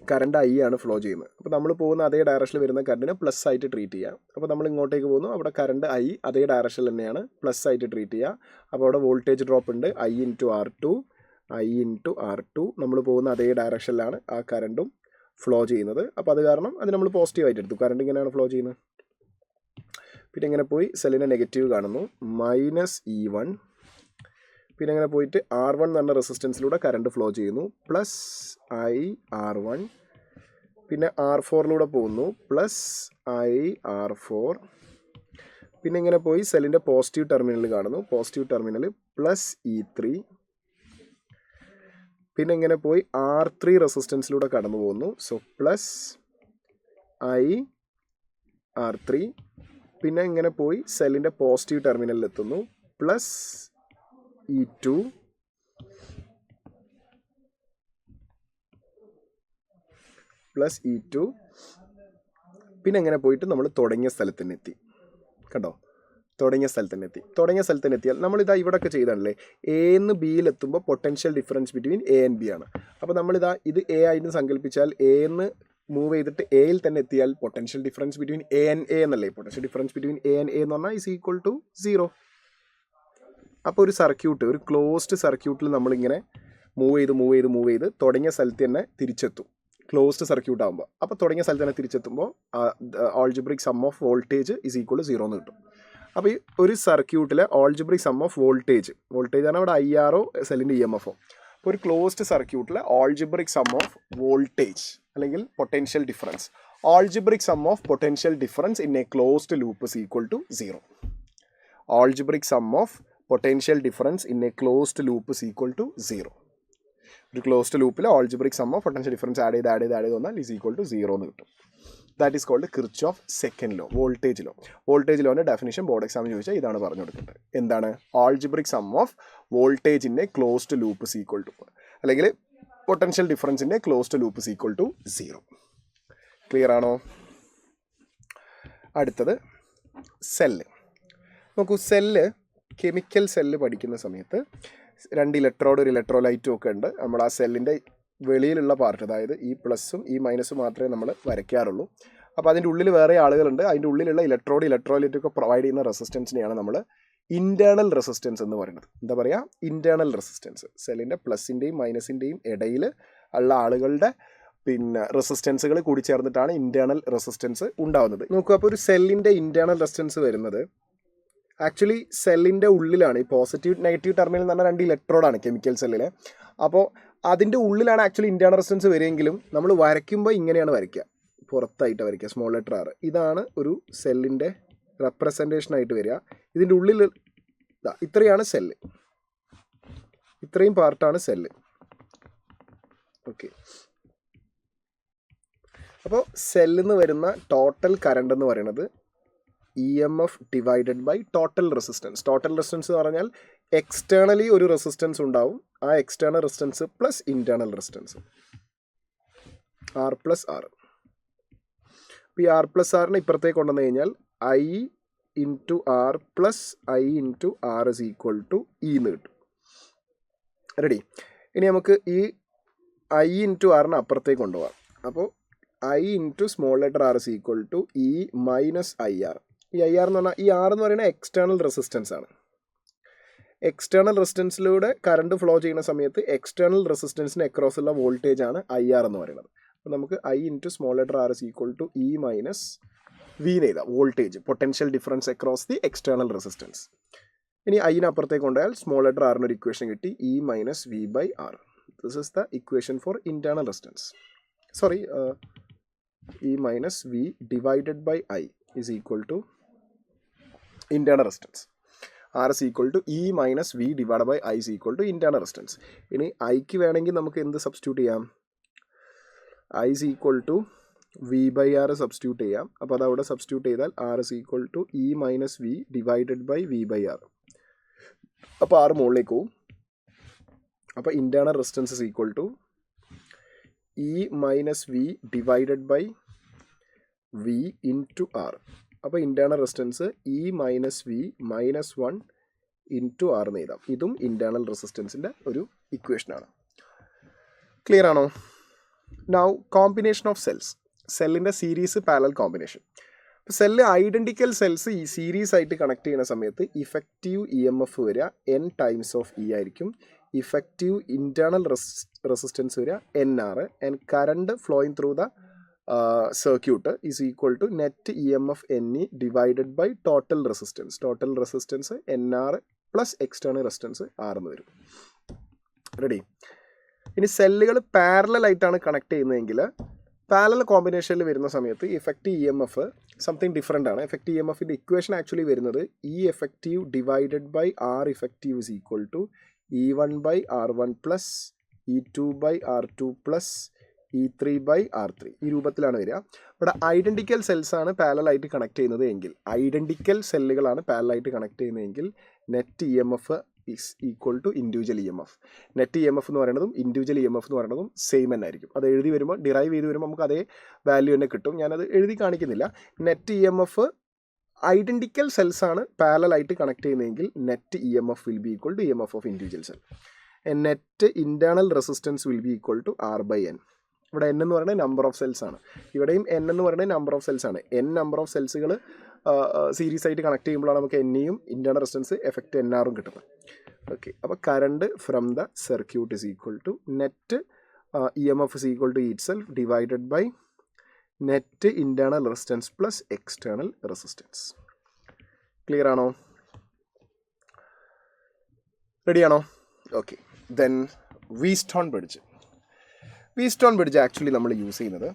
കറണ്ട് I ആണ് ഫ്ലോ ചെയ്യുന്നത്. അപ്പോൾ നമ്മൾ പോകുന്ന അതേ ഡയറക്ഷനിൽ വരുന്ന കറണ്ടിനെ പ്ലസ് ആയിട്ട് ട്രീറ്റ് ചെയ്യുക. അപ്പോൾ നമ്മൾ ഇങ്ങോട്ടേക്ക് പോകുന്നു, അവിടെ കറണ്ട് I അതേ ഡയറക്ഷനിൽ തന്നെയാണ്, പ്ലസ് ആയിട്ട് ട്രീറ്റ് ചെയ്യുക. അപ്പോൾ അവിടെ വോൾട്ടേജ് ഡ്രോപ്പ് ഉണ്ട്, I ഇൻറ്റു R2. നമ്മൾ പോകുന്ന അതേ ഡയറക്ഷനിലാണ് ആ കറണ്ടും ഫ്ലോ ചെയ്യുന്നത്. അപ്പോൾ അത് കാരണം അത് നമ്മൾ പോസിറ്റീവായിട്ട് എടുത്തു. കറണ്ട് ഇങ്ങനെയാണ് ഫ്ലോ ചെയ്യുന്നത്. പിന്നെ ഇങ്ങനെ പോയി സെല്ലിൻ്റെ നെഗറ്റീവ് കാണുന്നു, മൈനസ് E1. പിന്നെ ഇങ്ങനെ പോയിട്ട് R1 എന്ന് പറഞ്ഞ റെസിസ്റ്റൻസിലൂടെ കറണ്ട് ഫ്ലോ ചെയ്യുന്നു, പ്ലസ് IR1. പിന്നെ R4ലൂടെ പോകുന്നു, പ്ലസ് IR4. പിന്നെ ഇങ്ങനെ പോയി സെല്ലിൻ്റെ പോസിറ്റീവ് ടെർമിനൽ കാണുന്നു, പോസിറ്റീവ് ടെർമിനൽ +E3. പിന്നെ ഇങ്ങനെ പോയി R3 റെസിസ്റ്റൻസിലൂടെ കടന്നു പോകുന്നു. So +IR3. പിന്നെ ഇങ്ങനെ പോയി സെല്ലിൻ്റെ പോസിറ്റീവ് ടെർമിനലിൽ എത്തുന്നു, +E2. പിന്നെ ഇങ്ങനെ പോയിട്ട് നമ്മൾ തുടങ്ങിയ സ്ഥലത്ത് തന്നെ എത്തി. കണ്ടോ, തുടങ്ങിയ സ്ഥലത്ത് തന്നെ എത്തിയാൽ നമ്മളിതാ ഇവിടെയൊക്കെ ചെയ്താണല്ലേ, എന്ന് ബിയിലെത്തുമ്പോൾ potential difference between A and B ആണ്. അപ്പോൾ നമ്മളിതാ ഇത് എ ആയിട്ട് സങ്കല്പിച്ചാൽ എന്ന് മൂവ് ചെയ്തിട്ട് എയിൽ തന്നെ എത്തിയാൽ potential difference between A and A എന്നല്ലേ. Potential difference between A and A എന്ന് പറഞ്ഞാൽ =0. അപ്പോൾ ഒരു സർക്യൂട്ട്, ഒരു ക്ലോസ്ഡ് സർക്യൂട്ടിൽ നമ്മളിങ്ങനെ മൂവ് ചെയ്ത് തുടങ്ങിയ സ്ഥലത്ത് തന്നെ തിരിച്ചെത്തും, ക്ലോസ്ഡ് സർക്യൂട്ട് ആകുമ്പോൾ. അപ്പോൾ തുടങ്ങിയ സ്ഥലത്ത് തന്നെ തിരിച്ചെത്തുമ്പോൾ ആൾജിബ്രിക് സം ഓഫ് വോൾട്ടേജ് =0 എന്ന് കിട്ടും. അപ്പോൾ ഈ ഒരു സർക്യൂട്ടിലെ ആൾജിബ്രിക് സം ഓഫ് വോൾട്ടേജ് ആണ് അവിടെ IR സെല്ലിൻ്റെ EMF. അപ്പോൾ ഒരു ക്ലോസ്ഡ് സർക്യൂട്ടിലെ ആൾജിബ്രിക് സം ഓഫ് വോൾട്ടേജ് അല്ലെങ്കിൽ potential difference, algebraic sum of potential difference in a closed loop =0. Algebraic sum of potential difference in a closed loop =0. ഒരു closed ലൂപ്പിൽ algebraic sum of potential difference add ചെയ്ത് വന്നാൽ =0 എന്ന് കിട്ടും. That is called Kirchhoff second law, voltage law. Voltage ലോൻ്റെ definition board എക്സാമിന് ചോദിച്ചാൽ ഇതാണ് പറഞ്ഞു കൊടുക്കേണ്ടത്. എന്താണ്? ആൾജിബ്രിക് സം ഓഫ് വോൾട്ടേജിൻ്റെ ക്ലോസ്ഡ് ലൂപ്പ് അല്ലെങ്കിൽ പൊട്ടൻഷ്യൽ ഡിഫറൻസിൻ്റെ ക്ലോസ്ഡ് ലൂപ്പ് =0. ക്ലിയർ ആണോ? അടുത്തത് സെല്ല്. നോക്കൂ, കെമിക്കൽ സെല്ല് പഠിക്കുന്ന സമയത്ത് 2 ഇലക്ട്രോഡ് ഒരു ഇലക്ട്രോലൈറ്റും ഒക്കെ ഉണ്ട്. നമ്മൾ ആ സെല്ലിൻ്റെ വെളിയിലുള്ള പാർട്ട്, അതായത് ഈ പ്ലസും ഈ മൈനസും മാത്രമേ നമ്മൾ വരയ്ക്കാറുള്ളൂ. അപ്പോൾ അതിൻ്റെ ഉള്ളിൽ വേറെ ആളുകളുണ്ട്. അതിൻ്റെ ഉള്ളിലുള്ള ഇലക്ട്രോലൈറ്റ് ഒക്കെ പ്രൊവൈഡ് ചെയ്യുന്ന റെസിസ്റ്റൻസിനെയാണ് നമ്മൾ ഇൻറ്റേർണൽ റെസിസ്റ്റൻസ് എന്ന് പറയുന്നത്. എന്താ പറയുക? Internal resistance. സെല്ലിൻ്റെ പ്ലസിൻ്റെയും മൈനസിൻ്റെയും ഇടയിൽ ഉള്ള ആളുകളുടെ റെസിസ്റ്റൻസുകൾ കൂടി ചേർന്നിട്ടാണ് ഇൻറ്റേർണൽ റെസിസ്റ്റൻസ് ഉണ്ടാകുന്നത്. നോക്കൂ, അപ്പോൾ ഒരു സെല്ലിൻ്റെ ഇൻറ്റേർണൽ റെസിസ്റ്റൻസ് വരുന്നത് ആക്ച്വലി സെല്ലിൻ്റെ ഉള്ളിലാണ്. ഈ പോസിറ്റീവ് നെഗറ്റീവ് ടെർമിനൽ എന്ന് പറഞ്ഞാൽ 2 ഇലക്ട്രോഡാണ് കെമിക്കൽ സെല്ലിലെ. അപ്പോൾ അതിൻ്റെ ഉള്ളിലാണ് ആക്ച്വലി ഇൻറ്റേർണൽ റെസിസ്റ്റൻസ് വരികയെങ്കിലും നമ്മൾ വരയ്ക്കുമ്പോൾ ഇങ്ങനെയാണ് വരയ്ക്കുക, പുറത്തായിട്ട് വരയ്ക്കുക, സ്മോൾ ലെറ്റർ R. ഇതാണ് ഒരു സെല്ലിൻ്റെ റെപ്രസെൻറ്റേഷനായിട്ട് വരിക. ഇതിൻ്റെ ഉള്ളിൽ ഇത്രയാണ് സെല്ല്, ഇത്രയും പാർട്ടാണ് സെല്ല്. ഓക്കെ, അപ്പോൾ സെല്ലിൽ നിന്ന് വരുന്ന ടോട്ടൽ കറണ്ട് എന്ന് പറയുന്നത് EMF divided by total resistance. Total resistance എന്ന് പറഞ്ഞാൽ എക്സ്റ്റേണലി ഒരു റെസിസ്റ്റൻസ് ഉണ്ടാവും, ആ external resistance plus internal resistance R+R. അപ്പോൾ ഈ R+Rനെ ഇപ്പുറത്തേക്ക് കൊണ്ടുവന്നു കഴിഞ്ഞാൽ I × R + I × R = E എന്ന് കിട്ടും. റെഡി? ഇനി നമുക്ക് ഈ I × Rനെ അപ്പുറത്തേക്ക് കൊണ്ടുപോകാം. അപ്പോൾ I × small letter R = E - IR. ഈ IR എന്ന് പറഞ്ഞാൽ, ഈ R എന്ന് പറയുന്നത് എക്സ്റ്റേണൽ റെസിസ്റ്റൻസ് ആണ്. എക്സ്റ്റേണൽ റെസിസ്റ്റൻസിലൂടെ കറണ്ട് ഫ്ലോ ചെയ്യുന്ന സമയത്ത് എക്സ്റ്റേണൽ റെസിസ്റ്റൻസിന് അക്രോസ് ഉള്ള വോൾട്ടേജ് ആണ് IR എന്ന് പറയുന്നത്. അപ്പോൾ നമുക്ക് I × small letter R = E - V എന്ന് എഴുതാം. Voltage, potential difference across the external resistance. ഇനി ഐനെ അപ്പുറത്തേക്ക് കൊണ്ടുപോയാൽ സ്മോൾ ലെറ്റർ ആറിന് ഒരു ഇക്വേഷൻ കിട്ടി, E - V/R. This is the equation for internal resistance. Sorry, E - V divided by I is equal to internal resistance. R is equal to E minus V divided by I is equal to internal resistance. ഇനി ഐക്ക് വേണമെങ്കിൽ നമുക്ക് എന്ത് substitute ചെയ്യാം? I is equal to V/R substitute ചെയ്യാം. അപ്പോൾ അതവിടെ substitute ചെയ്താൽ R is equal to E minus V divided by V/R. അപ്പോൾ R മുകളിലേക്ക് പോകും. അപ്പോൾ internal resistance is equal to E minus V divided by V into R. അപ്പോൾ internal resistance E - V - 1 into R എന്ന് എഴുതാം. ഇതും internal റെസിസ്റ്റൻസിൻ്റെ ഒരു ഇക്വേഷനാണ്. ക്ലിയർ ആണോ? Now combination of cells. സെല്ലിൻ്റെ സീരീസ് പാരലൽ കോമ്പിനേഷൻ. അപ്പോൾ സെല്ല് ഐഡൻറ്റിക്കൽ സെൽസ് ഈ സീരീസ് ആയിട്ട് കണക്ട് ചെയ്യുന്ന സമയത്ത് ഇഫക്റ്റീവ് EMF വരിക N ടൈംസ് ഓഫ് E ആയിരിക്കും. ഇഫക്റ്റീവ് ഇൻറ്റേർണൽ റെസിസ്റ്റൻസ് വരിക NR. And current flowing through the circuit is equal to net EMF NE divided by total resistance. Total resistance NR plus external resistance R എന്ന് വരും. Ready? ഇനി സെല്ലുകൾ parallel ആയിട്ടാണ് connect ചെയ്യുന്നതെങ്കിൽ parallel കോമ്പിനേഷനിൽ വരുന്ന സമയത്ത് effective E M F something different ആണ്. എഫക്റ്റീവ് ഇ എം എഫിൻ്റെ ഇക്വേഷൻ ആക്ച്വലി വരുന്നത് E effective divided by R effective is equal to E1/R1 plus E2/R2 plus E3/R3 ഈ രൂപത്തിലാണ് വരിക. ഇവിടെ ഐഡൻറ്റിക്കൽ സെൽസാണ് പാരലായിട്ട് കണക്ട് ചെയ്യുന്നത് എങ്കിൽ, ഐഡൻറ്റിക്കൽ സെല്ലുകളാണ് പാരലായിട്ട് കണക്ട് ചെയ്യുന്നതെങ്കിൽ net E M F is equal to individual E M F. Net E M F എന്ന് പറയുന്നതും ഇൻഡിവിജ്വൽ ഇ എം എഫ് എന്ന് പറയുന്നതും സെയിം തന്നെ ആയിരിക്കും. അത് എഴുതി വരുമ്പോൾ ഡിറൈവ് ചെയ്ത് വരുമ്പോൾ നമുക്ക് അതേ വാല്യൂ തന്നെ കിട്ടും. ഞാനത് എഴുതി കാണിക്കുന്നില്ല. Net E M F identical സെൽസാണ് പാരലായിട്ട് കണക്ട് ചെയ്യുന്നതെങ്കിൽ net E M F will be equal to E M F of individual cell. Net internal resistance will be equal to R/N. ഇവിടെ N എന്ന് പറയുന്നത് നമ്പർ ഓഫ് സെൽസ് ആണ്. ഇവിടെയും N എന്ന് പറയുന്നത് നമ്പർ ഓഫ് സെൽസ് ആണ്. N number of സെൽസുകൾ series ആയിട്ട് കണക്ട് ചെയ്യുമ്പോഴാണ് നമുക്ക് Nയും ഇൻറ്റേർണൽ റെസിസ്റ്റൻസ് എഫക്റ്റ് NRഉം കിട്ടുന്നത്. ഓക്കെ, അപ്പോൾ current from the circuit is equal to net E M F is equal to itself divided by net internal resistance plus external resistance. Clear ആണോ? റെഡിയാണോ? Okay, then Wheatstone bridge. Wheatstone bridge actually നമ്മൾ use ചെയ്യുന്നത്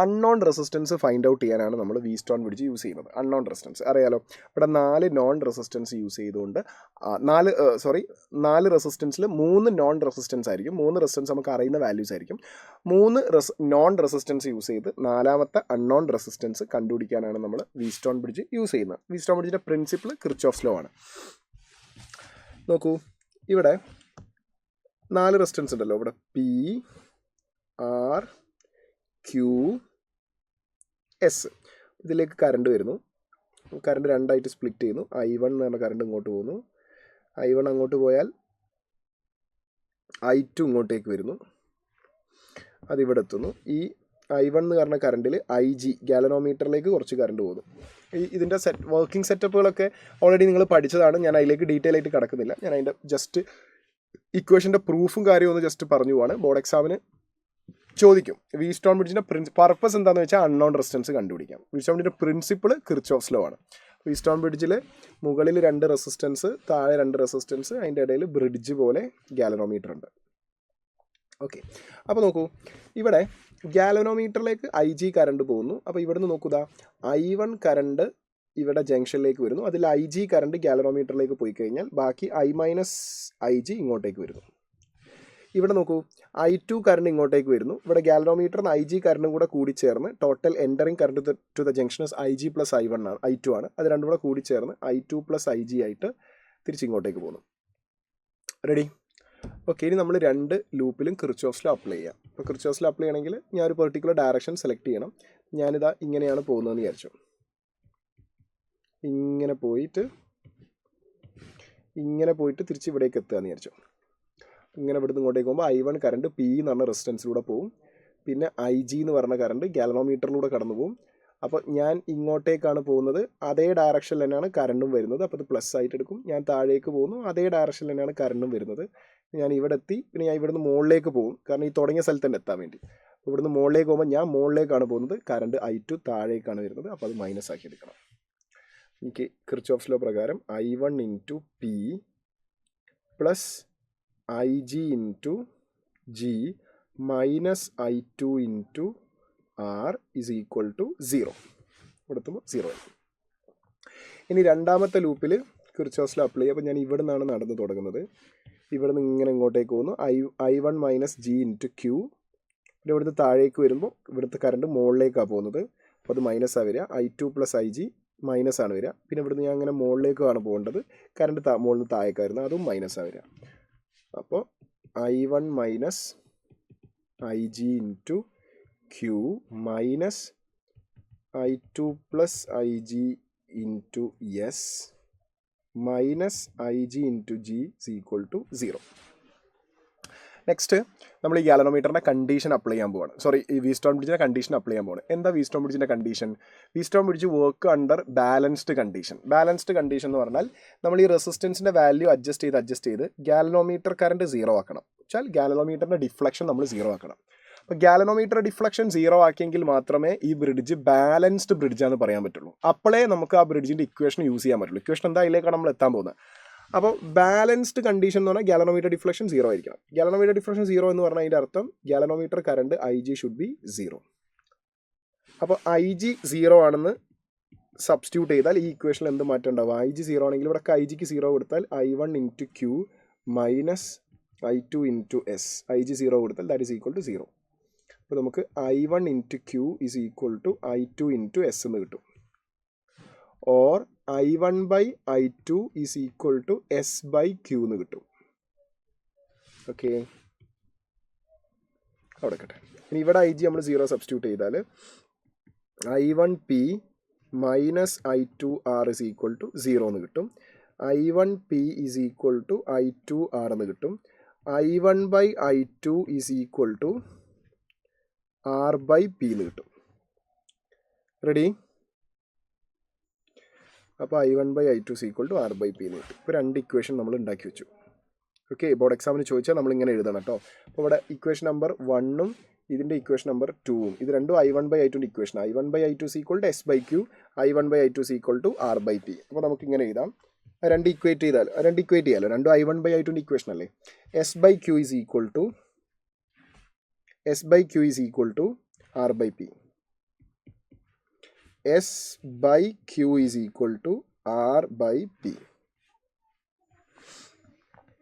unknown resistance find out ചെയ്യാനാണ് നമ്മൾ Wheatstone bridge use ചെയ്യുന്നത്. Unknown resistance അറിയാലോ, ഇവിടെ 4 non resistance use ചെയ്തുകൊണ്ട് 4 റെസിസ്റ്റൻസിൽ 3 നോൺ റെസിസ്റ്റൻസ് ആയിരിക്കും. 3 റെസിസ്റ്റൻസ് നമുക്ക് അറിയുന്ന വാല്യൂസ് ആയിരിക്കും. 3 നോൺ റെസിസ്റ്റൻസ് യൂസ് ചെയ്ത് 4ാമത്തെ അൺനോൺ റെസിസ്റ്റൻസ് കണ്ടുപിടിക്കാനാണ് നമ്മൾ വീസ്റ്റോൺ ബ്രിഡ്ജ് യൂസ് ചെയ്യുന്നത്. വീസ്റ്റോൺ ബ്രിഡ്ജിൻ്റെ പ്രിൻസിപ്പിൾ കിർച്ചോഫ്സ് ലോ ആണ്. നോക്കൂ, ഇവിടെ 4 റെസിസ്റ്റൻസ് ഉണ്ടല്ലോ. ഇവിടെ P, R, Q, S. ഇതിലേക്ക് കറണ്ട് വരുന്നു. കറണ്ട് 2ആയിട്ട് സ്പ്ലിറ്റ് ചെയ്യുന്നു. I1 എന്ന് പറഞ്ഞ കറണ്ട് ഇങ്ങോട്ട് പോകുന്നു. I1 അങ്ങോട്ട് പോയാൽ I2 ഇങ്ങോട്ടേക്ക് വരുന്നു. അതിവിടെ എത്തുന്നു. ഈ I1 എന്ന് പറഞ്ഞ കറണ്ടിൽ IG ഗാലനോമീറ്ററിലേക്ക് കുറച്ച് കറണ്ട് പോകുന്നു. ഇതിൻ്റെ വർക്കിംഗ് സെറ്റപ്പുകളൊക്കെ ഓൾറെഡി നിങ്ങൾ പഠിച്ചതാണ്. ഞാൻ അതിലേക്ക് ഡീറ്റെയിൽ ആയിട്ട് കിടക്കുന്നില്ല. ഞാൻ അതിൻ്റെ ജസ്റ്റ് ഇക്വേഷൻ്റെ പ്രൂഫും കാര്യവും ഒന്ന് ജസ്റ്റ് പറഞ്ഞു പോവാണ്. ബോർഡ് എക്സാമിന് ചോദിക്കും. വീസ്റ്റോൺ ബ്രിഡ്ജിൻ്റെ പർപ്പസ് എന്താണെന്ന് വെച്ചാൽ അൺനോൺ റെസിസ്റ്റൻസ് കണ്ടുപിടിക്കാം. വീസ്റ്റോൺ ബ്രിഡ്ജിൻ്റെ പ്രിൻസിപ്പിൾ കിർച്ചോഫ്സ് ലോ ആണ്. വീസ്റ്റോൺ ബ്രിഡ്ജിൽ മുകളിൽ 2 റെസിസ്റ്റൻസ്, താഴെ 2 റെസിസ്റ്റൻസ്, അതിൻ്റെ ഇടയിൽ ബ്രിഡ്ജ് പോലെ ഗാലനോമീറ്റർ ഉണ്ട്. ഓക്കെ, അപ്പോൾ നോക്കൂ, ഇവിടെ ഗാലനോമീറ്ററിലേക്ക് IG കറണ്ട് പോകുന്നു. അപ്പോൾ ഇവിടെ നിന്ന് നോക്കുക, I1 കറണ്ട് ഇവിടെ ജംഗ്ഷനിലേക്ക് വരുന്നു. അതിൽ IG കറണ്ട് ഗാലനോമീറ്ററിലേക്ക് പോയി കഴിഞ്ഞാൽ ബാക്കി I-IG ഇങ്ങോട്ടേക്ക് വരുന്നു. ഇവിടെ നോക്കൂ, I2 കറണ്ട് ഇങ്ങോട്ടേക്ക് വരുന്നു. ഇവിടെ ഗാലനോമീറ്ററിന് IG കറണ്ടും കൂടെ കൂടിച്ചേർന്ന് total entering current to the junction IG plus I2 ആണ്. അത് രണ്ടും കൂടെ കൂടിച്ചേർന്ന് I2 പ്ലസ് IG ആയിട്ട് തിരിച്ചിങ്ങോട്ടേക്ക് പോകുന്നു. റെഡി? ഓക്കെ, ഇനി നമ്മൾ 2 ലൂപ്പിലും കിർച്ചോഫ്സ് ലോ അപ്ലൈ ചെയ്യാം. അപ്പോൾ കിർച്ചോഫ്സ് ലോ അപ്ലൈ ചെയ്യണമെങ്കിൽ ഞാൻ ഒരു പെർട്ടിക്കുലർ ഡയറക്ഷൻ സെലക്ട് ചെയ്യണം. ഞാനിതാ ഇങ്ങനെയാണ് പോകുന്നതെന്ന് വിചാരിച്ചു. ഇങ്ങനെ പോയിട്ട് തിരിച്ച് ഇവിടേക്ക് എത്തുകയെന്ന് വിചാരിച്ചു. ഇങ്ങനെ ഇവിടുന്ന് ഇങ്ങോട്ടേക്ക് പോകുമ്പോൾ I1 കറണ്ട് P എന്ന് പറഞ്ഞ റെസിസ്റ്റൻസിലൂടെ പോകും. പിന്നെ IG എന്ന് പറഞ്ഞ കറണ്ട് ഗാലനോമീറ്ററിലൂടെ കടന്നു പോകും. അപ്പോൾ ഞാൻ ഇങ്ങോട്ടേക്കാണ് പോകുന്നത്, അതേ ഡയറക്ഷനിൽ തന്നെയാണ് കറണ്ടും വരുന്നത്. അപ്പോൾ ഇത് പ്ലസ് ആയിട്ട് എടുക്കും. ഞാൻ താഴേക്ക് പോകുന്നു, അതേ ഡയറക്ഷനിൽ തന്നെയാണ് കറണ്ടും വരുന്നത്. ഞാൻ ഇവിടെ എത്തി, പിന്നെ ഞാൻ ഇവിടുന്ന് മുകളിലേക്ക് പോകും, കാരണം ഈ തുടങ്ങിയ സ്ഥലത്ത് തന്നെ എത്താൻ വേണ്ടി. അപ്പോൾ ഇവിടുന്ന് മുകളിലേക്ക് പോകുമ്പോൾ ഞാൻ മുകളിലേക്കാണ് പോകുന്നത്, കറണ്ട് I2 താഴേക്കാണ് വരുന്നത്. അപ്പോൾ അത് മൈനസ് ആക്കി എടുക്കണം. എനിക്ക് കിർച്ചോഫ്സ് ലോ പ്രകാരം I1 into P plus IG into G minus I2 into R is equal to 0. ഇവിടെ എത്തുമ്പോൾ 0 ആയി. ഇനി രണ്ടാമത്തെ ലൂപ്പിൽ കിർച്ചോഫ്സ് ലോ അപ്ലൈ ചെയ്യുക. അപ്പോൾ ഞാൻ ഇവിടെ നിന്നാണ് നടന്ന് തുടങ്ങുന്നത്. ഇവിടെ നിന്ന് ഇങ്ങനെ ഇങ്ങോട്ടേക്ക് പോകുന്നു. I1 minus G into Q. പിന്നെ ഇവിടുന്ന് താഴേക്ക് വരുമ്പോൾ ഇവിടുത്തെ കറണ്ട് മുകളിലേക്കാണ് പോകുന്നത്. അപ്പോൾ അത് മൈനസാണ് വരിക. I2 പ്ലസ് IG മൈനസാണ് വരിക. പിന്നെ ഇവിടുന്ന് ഞാൻ അങ്ങനെ മുകളിലേക്കാണ് പോകേണ്ടത്, കറണ്ട് മുകളിൽ നിന്ന് താഴേക്കായിരുന്നു, അതും മൈനസാണ് വരിക. അപ്പോൾ I1 minus IG into Q minus I2 plus IG into S minus IG into G is equal to 0. Next നമ്മൾ ഈ ഗാലനോമീറ്ററിൻ്റെ കണ്ടീഷൻ അപ്ലൈ ചെയ്യാൻ പോവാണ്. ഈ വീസ്റ്റോൺ ബ്രിഡ്ജിൻ്റെ കണ്ടീഷൻ അപ്ലൈ ചെയ്യാൻ പോവാണ്. എന്താ വീസ്റ്റോൺ ബ്രിഡ്ജിൻ്റെ condition? Wheatstone bridge work under balanced condition. Balanced condition എന്ന് പറഞ്ഞാൽ നമ്മൾ ഈ റെസിസ്റ്റൻസിൻ്റെ വാല്യൂ അഡ്ജസ്റ്റ് ചെയ്ത് ഗാലനോമീറ്റർ കറണ്ട് 0 ആക്കണം. വെച്ചാൽ ഗാലനോമീറ്ററിൻ്റെ ഡിഫ്ലക്ഷൻ നമ്മൾ 0 ആക്കണം. അപ്പോൾ ഗാലനോമീറ്റർ ഡിഫ്ലക്ഷൻ 0 ആക്കിയെങ്കിൽ മാത്രമേ ഈ ബ്രിഡ്ജ് ബാലൻസ്ഡ് ബ്രിഡ്ജാന്ന് പറയാൻ പറ്റുള്ളൂ. അപ്പോഴേ നമുക്ക് ആ ബ്രിഡ്ജിൻ്റെ ഇക്വേഷൻ യൂസ് ചെയ്യാൻ പറ്റുള്ളൂ. ഇക്വേഷൻ എന്താ, അതിലേക്കാണ് നമ്മൾ എത്താൻ പോകുന്നത്. അപ്പോൾ ബാലൻസ്ഡ് കണ്ടീഷൻ എന്ന് പറഞ്ഞാൽ ഗാലനോമീറ്റർ ഡിഫ്ലക്ഷൻ 0 ആയിരിക്കണം. ഗാലനോമീറ്റർ ഡിഫ്ലക്ഷൻ 0 എന്ന് പറഞ്ഞാൽ അതിൻ്റെ അർത്ഥം galvanometer current IG should be 0. അപ്പോൾ IG 0 ആണെന്ന് സബ്സ്റ്റിറ്റ്യൂട്ട് ചെയ്താൽ ഈ ഇക്വേഷനിൽ എന്ത് മാറ്റം ഉണ്ടാവും? IG 0 ആണെങ്കിൽ ഇവിടെ IGക്ക് 0 കൊടുത്താൽ I1 into Q minus I2 into S. IG 0 കൊടുത്താൽ ദാറ്റ് ഈസ് ഈക്വൽ ടു 0. അപ്പോൾ നമുക്ക് I1 into Q is equal to I2 into S എന്ന് കിട്ടും. Or I1 by I2 is equal to S by Q എന്ന് കിട്ടും. Okay, അവിടെ കേട്ടെ. ഇനി ഇവിടെ IG നമ്മൾ 0 സബ്സ്റ്റിറ്റ്യൂട്ട് ചെയ്താൽ I1P minus I2R is equal to 0 എന്ന് കിട്ടും. I1P is equal to I2R എന്ന് കിട്ടും. I1 by I2 is equal to R by P എന്ന് കിട്ടും. റെഡി? അപ്പോൾ I1 by I2 is equal to R by P എന്ന് കിട്ടും. ഇപ്പോൾ 2 ഇക്വേഷൻ നമ്മൾ ഉണ്ടാക്കി വെച്ചു. ഓക്കെ, ബോർഡ് എക്സാമിന് ചോദിച്ചാൽ നമ്മളിങ്ങനെ എഴുതണം കേട്ടോ. അപ്പോൾ ഇവിടെ ഇക്വേഷൻ നമ്പർ 1ഉം ഇതിൻ്റെ ഇക്വേഷൻ നമ്പർ 2ഉം ഇത് രണ്ടും I1 ബൈ I2ൻ്റെ equation. I1 by I2 is equal to S by Q, I1 by I2 is equal to R by P. അപ്പോൾ നമുക്കിങ്ങനെ എഴുതാം. രണ്ട് ഇക്വേറ്റ് ചെയ്യാമല്ലോ. രണ്ടും I1 ബൈ I2ൻ്റെ ഇക്വേഷൻ അല്ലേ. S by Q is equal to R by P. S by Q is equal to R by P.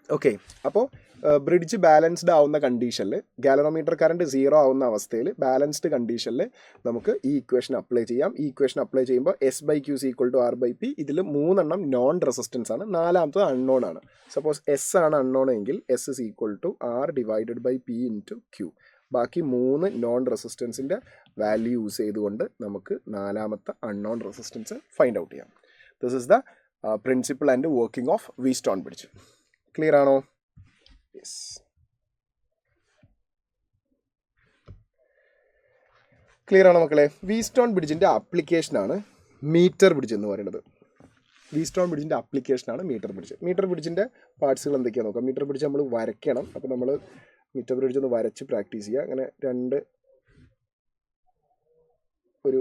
Okay, അപ്പോൾ bridge balanced ആവുന്ന കണ്ടീഷനിൽ ഗാലനോമീറ്റർ കറണ്ട് 0 ആവുന്ന അവസ്ഥയിൽ ബാലൻസ്ഡ് കണ്ടീഷനിൽ നമുക്ക് ഈ ഇക്വേഷൻ അപ്ലൈ ചെയ്യാം. ഈ ഇക്വേഷൻ അപ്ലൈ ചെയ്യുമ്പോൾ S by Q is equal to R by P. ഇതിൽ 3 നോൺ റെസിസ്റ്റൻസ് ആണ്, 4ാമത്തത് അൺനോൺ ആണ്. സപ്പോസ് S ആണ് അൺനോൺ എങ്കിൽ S is equal to R divided by P into Q. ബാക്കി 3 നോൺ റെസിസ്റ്റൻസിൻ്റെ വാല്യൂ യൂസ് ചെയ്തുകൊണ്ട് നമുക്ക് 4ാമത്തെ അൺനോൺ റെസിസ്റ്റൻസ് ഫൈൻഡ് ഔട്ട് ചെയ്യാം. This is the principle and working of Wheatstone bridge. Clear ആണോ? യെസ്. ക്ലിയർ ആണോ മക്കളെ? വീറ്റ്സ്റ്റോൺ ബ്രിഡ്ജിൻ്റെ ആപ്ലിക്കേഷനാണ് മീറ്റർ ബ്രിഡ്ജ് എന്ന് പറയുന്നത്. വീറ്റ്സ്റ്റോൺ ബ്രിഡ്ജിൻ്റെ ആപ്ലിക്കേഷനാണ് മീറ്റർ ബ്രിഡ്ജ്. മീറ്റർ ബ്രിഡ്ജിൻ്റെ പാർട്സുകൾ എന്തൊക്കെയാണെന്ന് നോക്കാം. മീറ്റർ ബ്രിഡ്ജ് നമ്മൾ വരയ്ക്കണം. അപ്പോൾ നമ്മൾ മീറ്റർ ബ്രിഡ്ജ് ഒന്ന് വരച്ച് പ്രാക്ടീസ് ചെയ്യുക. അങ്ങനെ ഒരു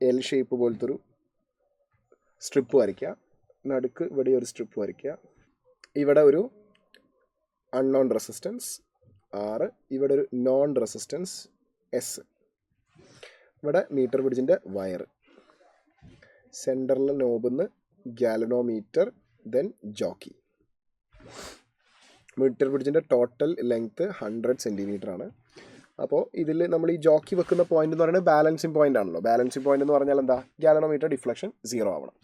എൽ ഷേപ്പ് പോലത്തെ ഒരു സ്ട്രിപ്പ് വരയ്ക്കുക. നടുക്ക് ഇവിടെ ഒരു സ്ട്രിപ്പ് വരയ്ക്കുക. ഇവിടെ ഒരു അൺനോൺ റെസിസ്റ്റൻസ് R, ഇവിടെ ഒരു നോൺ റെസിസ്റ്റൻസ് S. ഇവിടെ മീറ്റർ ബ്രിഡ്ജിൻ്റെ വയർ, സെൻറ്ററിലെ നോബിന്ന് ഗാലനോമീറ്റർ, ദെൻ ജോക്കി. മീറ്റർ ബ്രിഡ്ജിൻ്റെ ടോട്ടൽ ലെങ്ത്ത് 100 സെൻറ്റിമീറ്റർ ആണ്. അപ്പോൾ ഇതിൽ നമ്മൾ ഈ ജോക്കി വെക്കുന്ന പോയിന്റ് എന്ന് പറയുന്നത് ബാലൻസിങ് പോയിന്റ് ആണല്ലോ. ബാലൻസിങ് പോയിന്റ് എന്ന് പറഞ്ഞാൽ എന്താ? ഗാലനോമീറ്റർ ഡിഫ്ലക്ഷൻ 0 ആവണം.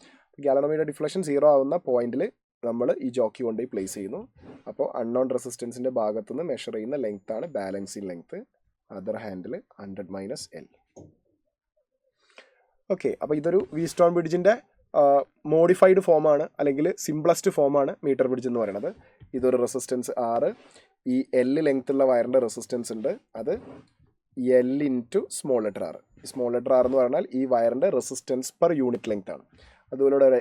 ഗാലനോമീറ്റർ ഡിഫ്ലക്ഷൻ 0 ആവുന്ന പോയിന്റിൽ നമ്മൾ ഈ ജോക്കി കൊണ്ടുപോയി പ്ലേസ് ചെയ്യുന്നു. അപ്പോൾ അൺനോൺ റെസിസ്റ്റൻസിൻ്റെ ഭാഗത്തുനിന്ന് മെഷർ ചെയ്യുന്ന ലെങ്ത്താണ് ബാലൻസിങ് ലെങ്ത്ത്. അതർ ഹാൻഡിൽ 100 - L. ഓക്കെ, അപ്പോൾ ഇതൊരു വീറ്റ്സ്റ്റോൺ ബ്രിഡ്ജിൻ്റെ മോഡിഫൈഡ് ഫോമാണ്, അല്ലെങ്കിൽ സിംപ്ലസ്റ്റ് ഫോമാണ് മീറ്റർ ബ്രിഡ്ജ് എന്ന് പറയുന്നത്. ഇതൊരു റെസിസ്റ്റൻസ് R, ഈ L ലെങ്ത്തുള്ള വയറിൻ്റെ റെസിസ്റ്റൻസ് ഉണ്ട്, അത് L into small letter R. Small letter R എന്ന് പറഞ്ഞാൽ ഈ വയറിൻ്റെ റെസിസ്റ്റൻസ് പെർ യൂണിറ്റ് ലെങ്ത് ആണ്. അതുപോലെ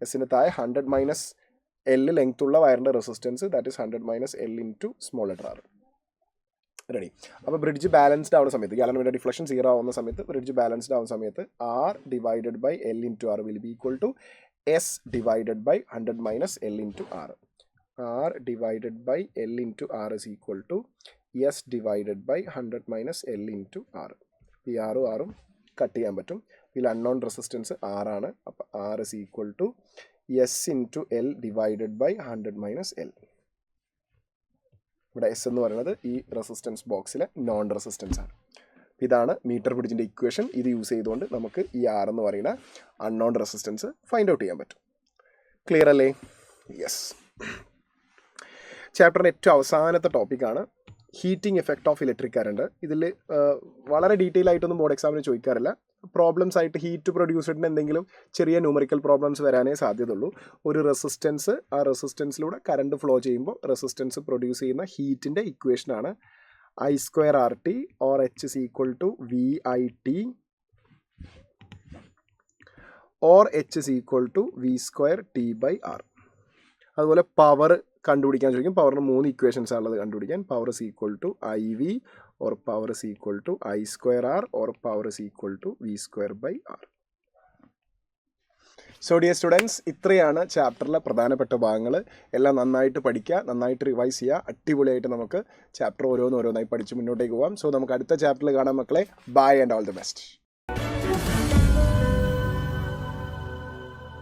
എസിന് താഴെ 100 - L ലെങ്ത്തുള്ള വയറിൻ്റെ resistance, that is 100 - L into small letter R. Ready? അപ്പോൾ ബ്രിഡ്ജ് ബാലൻസ്ഡ് ആവുന്ന സമയത്ത്, ഗാലനോമീറ്റർ ഡിഫ്ലക്ഷൻ 0 ആവുന്ന സമയത്ത്, ബ്രിഡ്ജ് ബാലൻസ്ഡ് ആവുന്ന സമയത്ത് R divided by L into R will be equal to S divided by 100 - L into R. R divided by L into R is equal to S divided by 100 - L into R. ഈ ആറും cut ചെയ്യാൻ പറ്റും. ഇതിൽ unknown resistance R ആണ്. അപ്പോൾ R is equal to S into L divided by 100 - L. ഇവിടെ S എന്ന് പറയുന്നത് ഈ റെസിസ്റ്റൻസ് ബോക്സിലെ നോൺ റെസിസ്റ്റൻസ് ആണ്. ഇതാണ് മീറ്റർ ബ്രിഡ്ജിൻ്റെ ഇക്വേഷൻ. ഇത് യൂസ് ചെയ്തുകൊണ്ട് നമുക്ക് ഈ R എന്ന് പറയുന്ന അൺനോൺ റെസിസ്റ്റൻസ് ഫൈൻഡ് ഔട്ട് ചെയ്യാൻ പറ്റും. ക്ലിയർ അല്ലേ? യെസ്. ചാപ്റ്ററിൻ്റെ ഏറ്റവും അവസാനത്തെ ടോപ്പിക്കാണ് heating effect of electric current. ഇതിൽ വളരെ ഡീറ്റെയിൽ ആയിട്ടൊന്നും ബോർഡ് എക്സാമിന് ചോദിക്കാറില്ല. പ്രോബ്ലംസ് ആയിട്ട് ഹീറ്റ് പ്രൊഡ്യൂസറിന് എന്തെങ്കിലും ചെറിയ ന്യൂമറിക്കൽ പ്രോബ്ലംസ് വരാനേ സാധ്യതയുള്ളൂ. ഒരു റെസിസ്റ്റൻസ്, ആ റെസിസ്റ്റൻസിലൂടെ കറണ്ട് ഫ്ലോ ചെയ്യുമ്പോൾ റെസിസ്റ്റൻസ് പ്രൊഡ്യൂസ് ചെയ്യുന്ന ഹീറ്റിൻ്റെ ഇക്വേഷനാണ് I² RT or H is equal to VIT or H is equal to V² T/R. അതുപോലെ പവർ കണ്ടുപിടിക്കാൻ ചോദിക്കും. പവറിന് 3 ഇക്വേഷൻസ് ആണുള്ളത് കണ്ടുപിടിക്കാൻ. Power is equal to IV or power is equal to I² R or power is equal to V² R. So dear students, ഇത്രയാണ് ചാപ്റ്ററിലെ പ്രധാനപ്പെട്ട ഭാഗങ്ങൾ. എല്ലാം നന്നായിട്ട് പഠിക്കുക, നന്നായിട്ട് റിവൈസ് ചെയ്യുക. അടിപൊളിയായിട്ട് നമുക്ക് ചാപ്റ്റർ ഓരോന്നോരോന്നായി പഠിച്ച് മുന്നോട്ടേക്ക് പോകാം. സോ നമുക്ക് അടുത്ത ചാപ്റ്ററിൽ കാണാം മക്കളെ. Bye and all the best.